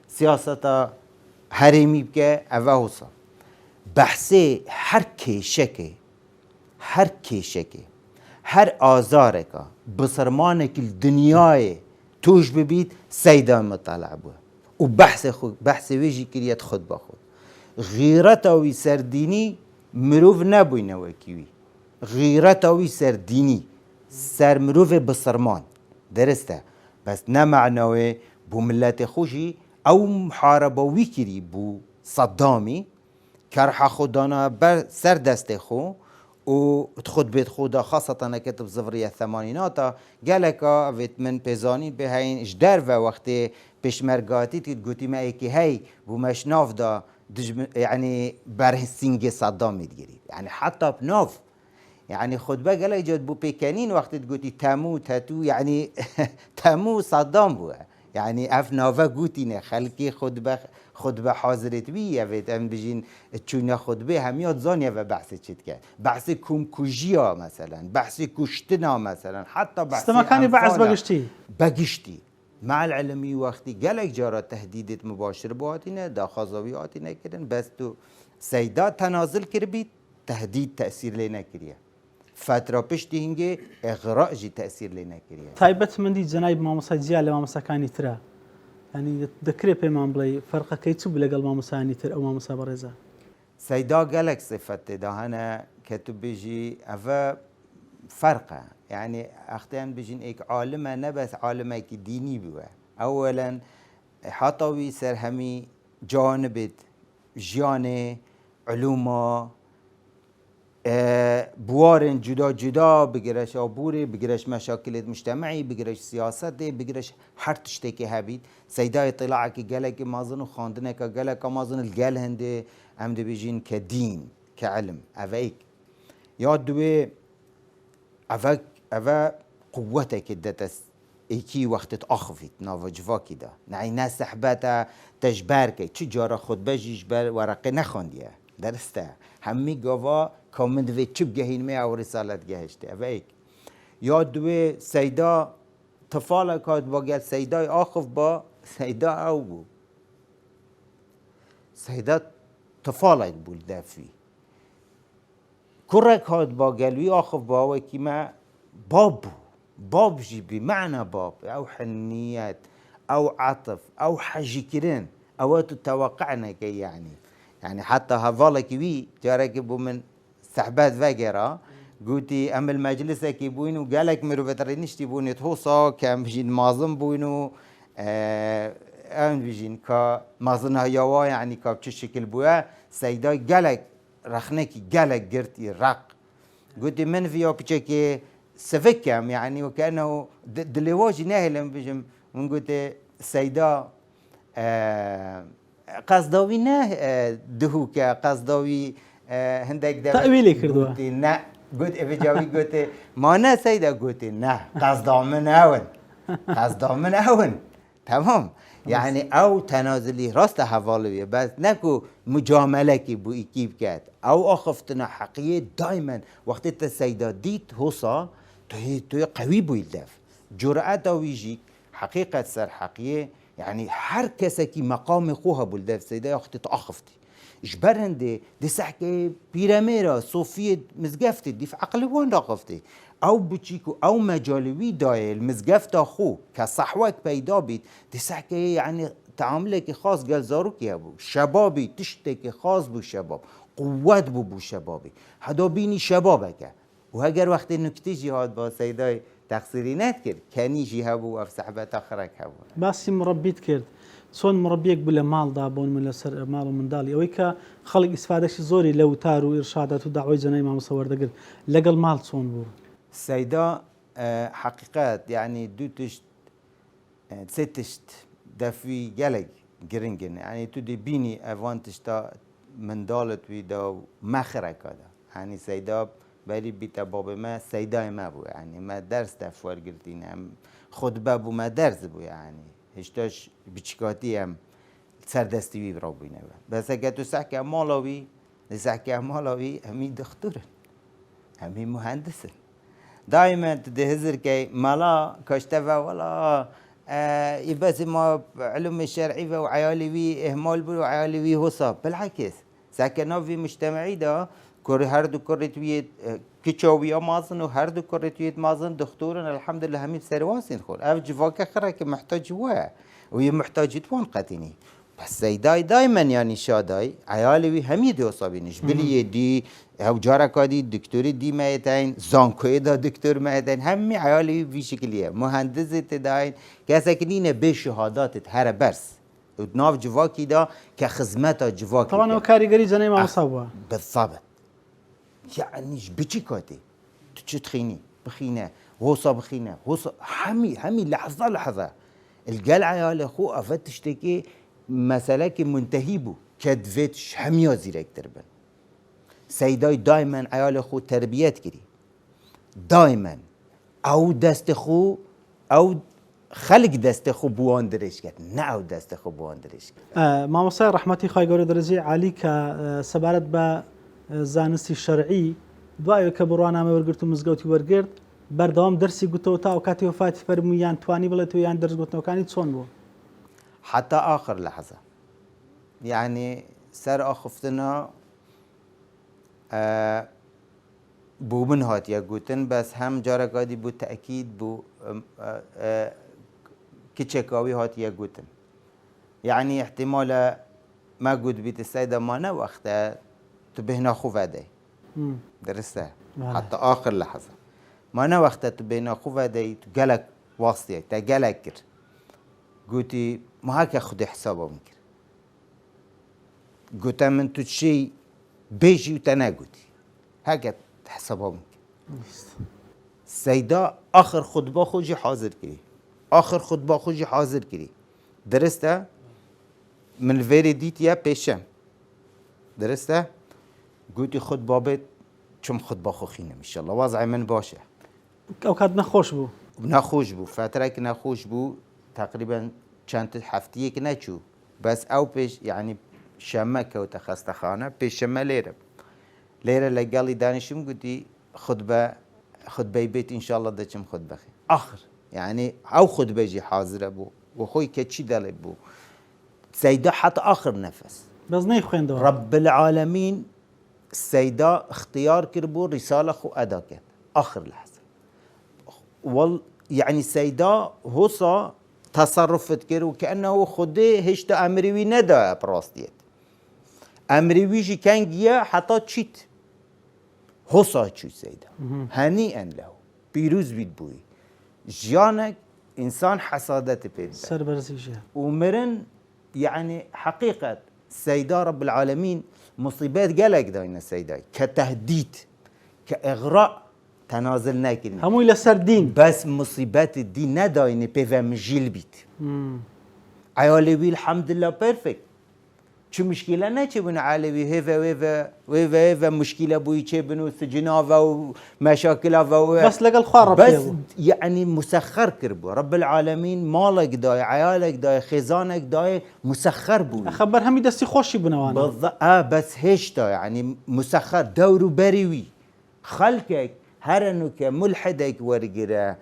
سياسة هرمي بكا أفاوصا بحث هر كيشكي هر آزارك بصرمانك الدنياي توش ببيت سيدا مطالع بويا وبحث ويجي كريات خود باخود غيرتاوي سرديني مروف نبوي نوكيوي غيرتاوي سرديني سر مروف بصرمان درسته بس نمعنوه بو ملت خوشي او محاربه ويكري بو صدامي كرح خودانا بر سر دست خو و تخد بيت خودا خاصة انا كتب زفرية الثمانينات قالكا فيت من بيزانين بهين اجدار و وقت بشمرقاتي تقولي ما ايكي هاي بو مش ناف دا يعني بره السنگ صدام يدگيري يعني حتى بناف يعني خطبه قال جد بو بيكانين وقت تقولي تامو تاتو يعني تامو صدام بو يعني اف نافا قوتينه خلقي خطبه حاضرت بيه ويت ام بجين تشونا خطبه هميات زانيه و بحث چت كان بحث كومكوجيا مثلا بحث كشتنا مثلا حتى بحث استمكاني بعض بقشتي مع العلمي وقتي قالك جارة تهديدت مباشر بواتينه دا خازوياتينه كدن بس تو سيدات تنازل كربيت تهديد تأثير لنا كريه فترة پشتی هنگه اغراء جی تأثیر لینا کریه تایبەت مندی جناب مامۆسای جیا لە مامۆساکانی ترە ینی دەکرێت پێمان بڵێ فەرقەکەی چ بوو لەگەڵ مامۆسایانی تر ئەو مامۆسا بەڕێزە سيدا قالك صفت دهنا كتب بيجي أفا فرقة يعني أختان بيجين إيك عالمة نبس عالمة كي ديني بوا أولا حطوي سرهمي جانبت جياني علومه بوارن جدا جدا بگرش آبوری بگرش مشاکل مجتمعی بگرش سیاست بگرش هر تشتکی هبید سیدا اطلاع که گله که مازن و خواندنه که گله که مازن الگل هنده هم ده بیجین که دین که علم اوه یاد دوی اوه قوته که دتست ایکی وقتت آخفید ناوجوا کی دا نعی نه صحبت تجبر که چی جارا خود بجیش بر ورقه نخوندیه درسته همی گوا کامند و چوب گهین می او رسالت گهشته و ایک یاد دوی سیدا تفاله کاد با گل سیدای آخف با سیدا او بو سیدا تفاله بول دفی کرک هاد با گلوی آخف با و کی ما باب جی بمعنى باب او حنيات او عطف او حجي كرين او تتوقعنا كي يعني حتى هفالك وي جارك بو من صحبات فاجرة قلتي ام المجلس كي بوينو قالك مرو بترينشتي بوينو توصا كم بيجين مازن بوينو ام بيجين كا مازن هيوا يعني كا بشي شكل بويا سيدا قالك رخنكي قالك قرتي رق قلتي من فيو بشكي سفكم يعني وكانه دلواجي ناهل بيجم ونقول سيدا قصداوي نه دهوك قصداوي هندك ده تأويلي كردوا قلت نه قلت افجاوي قلت ما نه سيدا قلت نه قصدا من اون تمام يعني او تنازلي راست حوالوية بس نكو مجاملة كي بو ايكيب كات او اخفتنا حقيقة دايما وقت السيدة ديت هوصا تو قوي بو يلدف جرأة ويجيك حقيقة سر حقيقة يعني هر كسكي مقام خوها بولدف سيدة اختي تأخفتي اجبرن دي سحكي بيراميرا صوفية مزقفتي دي في عقل وين رقفتي او بچیکو او مجالوی دای المزگفت خو که صحوک پیدا بید دیسه که یعنی تعامل که خاص گل زاروکی بو شبابی تشته که خاص بو شباب قوت بو شبابی حدا بینی شبابه که و اگر وقتی نکتی جهاد با سیدای تقصیری نت کرد کنی جی هبو اف صحبت آخرک هبو باسی مربیت کرد چۆن مربیەک بوو لە ماڵدا بۆن لەسەر ماڵ و منداڵی ئەوەی کە خەڵک ئیسفادەشی زۆری لە وتار و ئیرشادات و داوای جەنای مامۆستا وەردەگرت لەگەڵ ماڵ چۆن بوو؟ سيدا حقيقات يعني دو تشت سه تشت دفي جلق جرينجن يعني تو دي بيني افان تشتا من دالت ويدا مخرك هذا يعني سيدا بلي بيتا بابا ما سيدا ما بو يعني ما درس دفوار قلتين هم خطبه بو ما درس بو يعني هشتاش بچكاتي هم سردستي بي برا بينا بس اگه تو سحكي مالاوي سحكي مالاوي همي دكتور همي مهندس دائما تدهزر كي مالا كاشتفا ولا يبس ما علوم الشرعي وعيالي بي اهمال بو وعيالي بي هصاب بالعكس ساكنا في مجتمعي دا كور هر دو كورتويت كيتشاوي مازن وهر دو كورتويت مازن دكتورنا الحمد لله همي سرواسين خور اف جواك خرك محتاج هو وهي محتاج توان قتني بس سيداي دائما يعني شاداي عيالي بي همي دو صابينش بلي دي او جاركا دي دكتوري دي مايتين زانكوي دا دكتور مايتين همي عيالي بي شكليه مهندس تداين كاسكنين بشهادات هر برس وناف جواكي دا كخدمات جواكي طبعا هو كاريگري جەنای مامۆستا بووە بالضبط يعني بچي كاتي تشتخيني بخينه وصا بخينه وصا همي لحظه القلعه يا الاخو افت تشتكي مساله كي منتهي بو كدفتش هميا زيرك تربن سيداي دائما عيال خو تربيت كري دائما او دست خو او خلق دست خو بوان درش کرد نه او دست خو بوان درش کرد مامۆستای ڕەحمەتی خی گەورە دەرەجەی عالی کە سەبارەت بە زانستی شەرعی دوایەوە کە بڕوانامە وەرگرت و مزگەوتی وەرگرت بەردەوام دەرسی گوتەوە تا ئەو کاتی وفاتی فەرمووی یان توانی بڵێتەوە یان دەرسگوتنەوەکانی چۆن بوو؟ حتى آخر لحظة يعني سر أخفتنا بو من هات يا جوتن بس هم جارة قادي بو تأكيد بو كتشكاوي هات يا جوتن يعني احتمال ما قد بيت السيدة مانا وقتها تبهنا خوفادي درسته حتى آخر لحظة مانا وقتها تبهنا خوفادي تقلق واسطية تقلق قلتي ما هكا خدي حسابه منكر قلت من تشي بيجي وتناقضي هكا حسابه منكر سيدا آخر خطبه خوجي حاضر كري آخر خطبه خوجي حاضر كري درسته من الفيري ديتيا بيشم درسته قلتي خطبه بيت چم خطبه خو خينم ان شاء الله وضعي من باشه ئەو کات نەخۆش بوو نخوش بو فتره که نخوش بو تقريبا چند هفتیه که نچو بس او پیش يعني شمك و تخستخانه پیش شمه ليره لقالي دانشم قلتي خطبه بيت ان شاء الله دچم خطبه خي اخر يعني او خطبه جي حاضره بو وخوي كتشي دل بو سيدا حتى اخر نفس بەس نەیخوێندەوە رب العالمين سيدا اختيار كربو رساله خو ادا كان اخر لحظه يعني سيدا هوصا تصرفت كرو كأنه خده هشت أمريوي ندا براستيت أمريوي جي كان جيا حتى تشيت هوصا تشو سيدا هنيئا له بيروز بيت بوي جيانك إنسان حسادة بيدا سەربەرزی ژیان ومرن يعني حقيقة سيدا رب العالمين مصيبات قلق داينا سيدا كتهديد كإغراء تنازل نكرين هەمووی لەسەر دین بس مصيبات الدين ندايني بيفهم جيل بيت عيالي الحمد لله بيرفكت شو مشكلة ناتشي بنا عالي هيفا مشكلة بوي تشي بنو سجنافا ومشاكل بس لقى الخوار بس يعني مسخر كربو رب العالمين مالك داي عيالك داي خزانك داي مسخر بوي خبر همي دستي خوشي بنوانا بالضبط بس هشتا يعني مسخر دورو بريوي خلقك هرنو که ملحدك ورقرا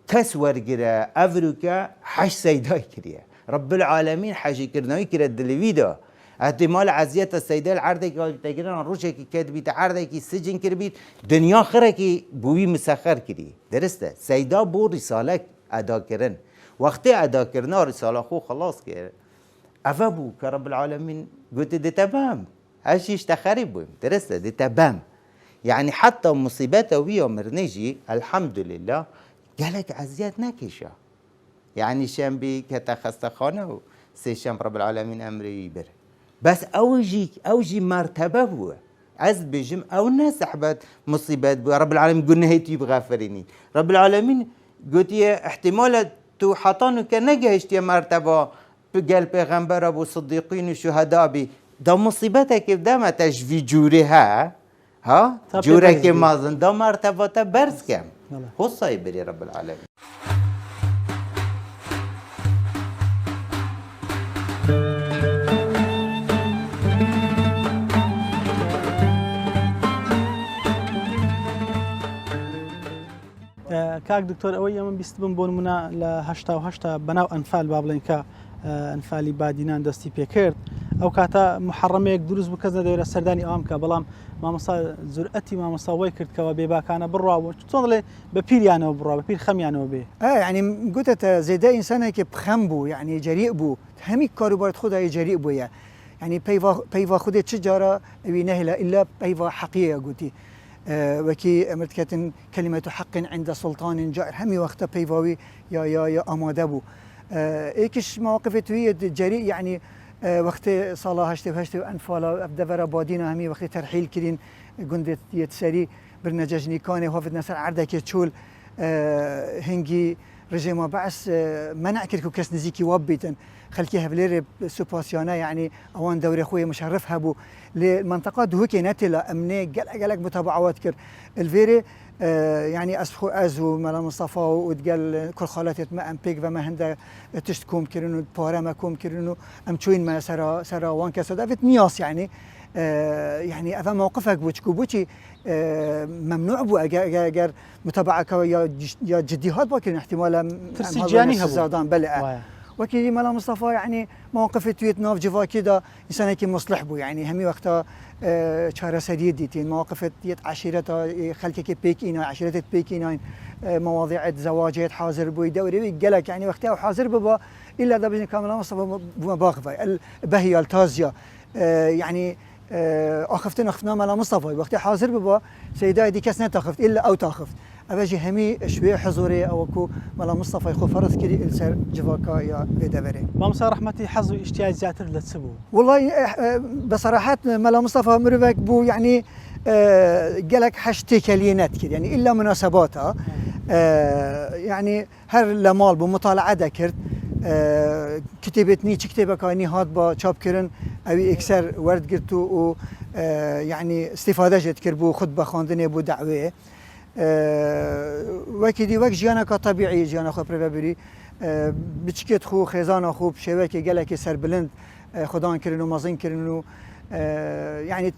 كس ورقرا افروكا حش سيداي كريا رب العالمين حاجي كرناي كرا الدلويدا احتمال عزیت السیده العرضی که تگیرن روشه که کد بیت عرضی که سجن کر بیت دنیا خره که بوی مسخر کردی درسته سیدا بو رساله ادا کردن وقتی ادا کردن رساله خو خلاص کرد افا بو که رب العالمین قلت ده تمام هشيش تخرب بوم درسته ده تمام يعني حتى مصيبته ويا مرنجي الحمد لله قالك عزيات نكشة يعني شنبي كتخستخانه سيشم رب العالمين أمري يبر بس أوجي مرتبة هو عز بجم أو الناس أحبت مصيبات بو رب العالمين قلنا هيتي بغافريني رب العالمين قلت يا احتمال تو حطانو كنجهشت يا مرتبة بقال پیغمبر ابو صديقين وشهداء بي دا مصيبتك كيف ما تجفي جورها ها جورك مازن دا مرتبة برز كم هو صايبر يا رب العالمين کاک دکتۆر ئەوەی ئەمە بیست بم بۆ نمونە لە هەشتا بەناو ئەنفال با بڵێن کە ئەنفالی بادینان دەستی پێکرد ئەو کاتە محەڕەمەیەک دروست بوو کەس نەدەوێت سەردانی ئەوام کە بەڵام مامۆستا جورئەتی مامۆستا وای کرد کەەوە بێباکانە بڕاوە چۆن دەڵێ بە پیریانەوە بڕا بە پیر خەمیانەوە بێ يعني قلت زيدا إنسانك بخمبو يعني جريء بو همي كاروبارت خدا جريء بويا يعني بيوا خدا تجارة بينهلا إلا بيوا حقيقة قلتي وكي أمرتكتن كلمة حق عند سلطان جائر همي وقت بيواوي يا أماده بو إيكش مواقف توي جريء يعني وقت صلاة هشتو أنفالا أبدفر بادينا همي وقت ترحيل كرين قندت يتسري برنججني كان هافد نسر عردك تشول هنجي رجيما بعث منع كركو كاس نزيكي وابيتن خلكي هفلير سوباسيانا يعني اوان دوري خويا مشرف هبو للمنطقه دهوكي نتلا امني قالك متابعات كر الفيري يعني اسخو ازو ملا مصطفى وتقال كل خالات ما امبيك وما هندا تشتكم كرنو بارا ما كوم كرنو امتشوين ما سرا وان كاسو دافيت نياس يعني يعني افا موقفك بوتشكو بوتشي ممنوع بو اگر متابعه يا جديات باكر احتمال ترسيجاني هبو زادان بلا وكي ملا مصطفى يعني مواقف تويت ناف جفا كده انسان كي مصلح بو يعني همي وقتها شهر سديد ديتين مواقف ديت عشيرتها خلكي بيكينا عشيرتك بيكينا مواضيع زواجات حاضر بو دوري قالك يعني وقتها حاضر بابا الا ده بين كامل مصطفى باقفه البهي التازيا يعني اخفتنا ملا مصطفى وقتها حاضر بابا سيدا دي كاس نتاخفت الا او تاخفت أبجي همي شوية حضوري أو كو ملا مصطفى يخو فرض كري السر جواكا يا بدبري. مامسا رحمتي حظ اشتياج زياتر لتسبو. والله بصراحة ملا مصطفى مربك بو يعني قالك حشتي كلينات كده يعني إلا مناسباتها يعني هر لمال بو مطالعة ذكرت كتبتني كتابك اني هاد با چاپ كرن او اكثر ورد قرتو و يعني استفاده جت كربو خطبه خواندنه بو دعوه وكي وك جيانا طبيعي جيانا خو بريبري بچكت خو خزان خو بشوكي قالك سر بلند خدان كرنو مازن كرنو يعني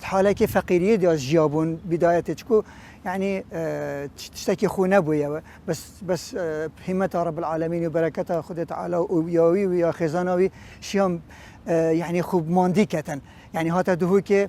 حالك فقيريه دي جيابون بدايتكو يعني تشتكي خو نبويا بس بهمة رب العالمين وبركته خد تعالى وياوي ويا خزانوي شيام يعني خوب مانديكة يعني هاتا دهوكي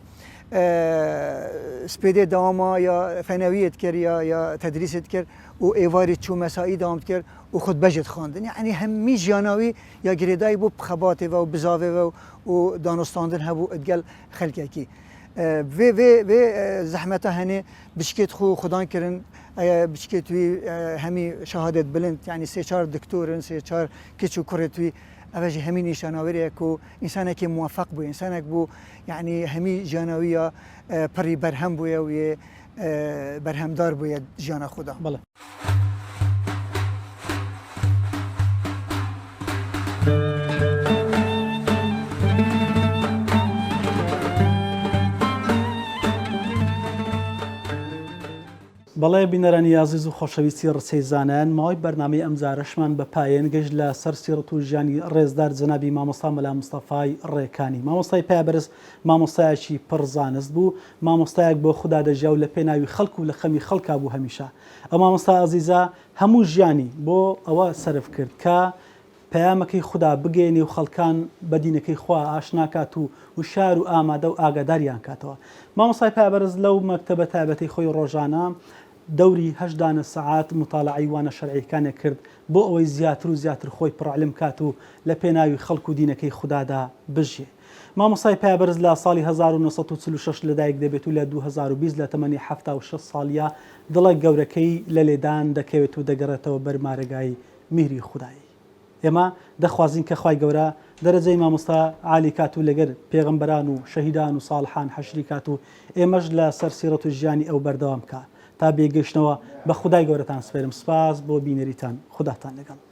سبيدي داما يا فنوية كر يا تدريس كر وإيواري تشو مسائي دام كر وخد بجد خواندن يعني همي جانوي يا جريداي بو بخباتي و بزاوي و دانستاندن هبو اتقال خلقكي في زحمته هني بشكيت خو خدان كرن بشكيت وي همي شهادة بلند يعني سيشار دكتورن سيشار كيشو كورتوي أبجي همي نشاناوري كو إنسانك موفق بو إنسانك بو يعني همي جانوية بري برهم بويا وي برهم دار بويا جانا خدا بله بەڵێ بینەرانی یازیز و خۆشەویستی ڕچەی زانایان ماوەی بەرنامەی ئەمجارەشمان بە پایان گەشت لە سەر سیرەت و ژیانی ڕێزدار جەنابی مامۆستا مەلا مستەفای ڕێکانی مامۆستای پایبەرز مامۆستایەکی پڕزانست بوو مامۆستایەک بۆ خوددا دەژیا و لە پێناوی خەڵک و لە خەمی خەڵکا بوو هەمیشە ئەو مامۆستا ئازیزە هەموو ژیانی بۆ ئەوە سەرف کرد کە پەیامەکەی خوددا بگەێنێ و خەڵکان بە دینەکەی خوا ئاشناکات و وشار و ئامادە و ئاگاداریان کاتەوە. مامۆستای پایبەرز لەو مەکتەبە تایبەتی خۆی ڕۆژانە دەوری 18 سەعات مطالعەی وانە شەرعیەکانێک کرد بۆ ئەوەی زیاتر و زیاتر خۆی پڕعلم کات و لە پێناوی خەڵک و دینەکەی خوددادا بژێ. مامۆستای پایبەرز لە ساڵی 1946 لەدایک دەبێت و لە 2020 لە تەمەنی 76 ساڵیە دڵە گەورەکەی لە لێدان دەکەوێت و دەگەڕێتەوە بەرمارەگای میری خودایی. ئێمە دەخوازین کە خوای گەورە دەرەجەی مامۆستا عالی کات و لەگەر پێغەمبەران و شەهیدان و ساڵحان حەشری کات و ئێمەش لە سەر سیرەت و ژیانی ئەو بەردەوام کە تا بێگەشتنەوە بە خودای گەورەتان سپێرم. سپاس بۆ بینەریتان. خوداتان لەگەڵ.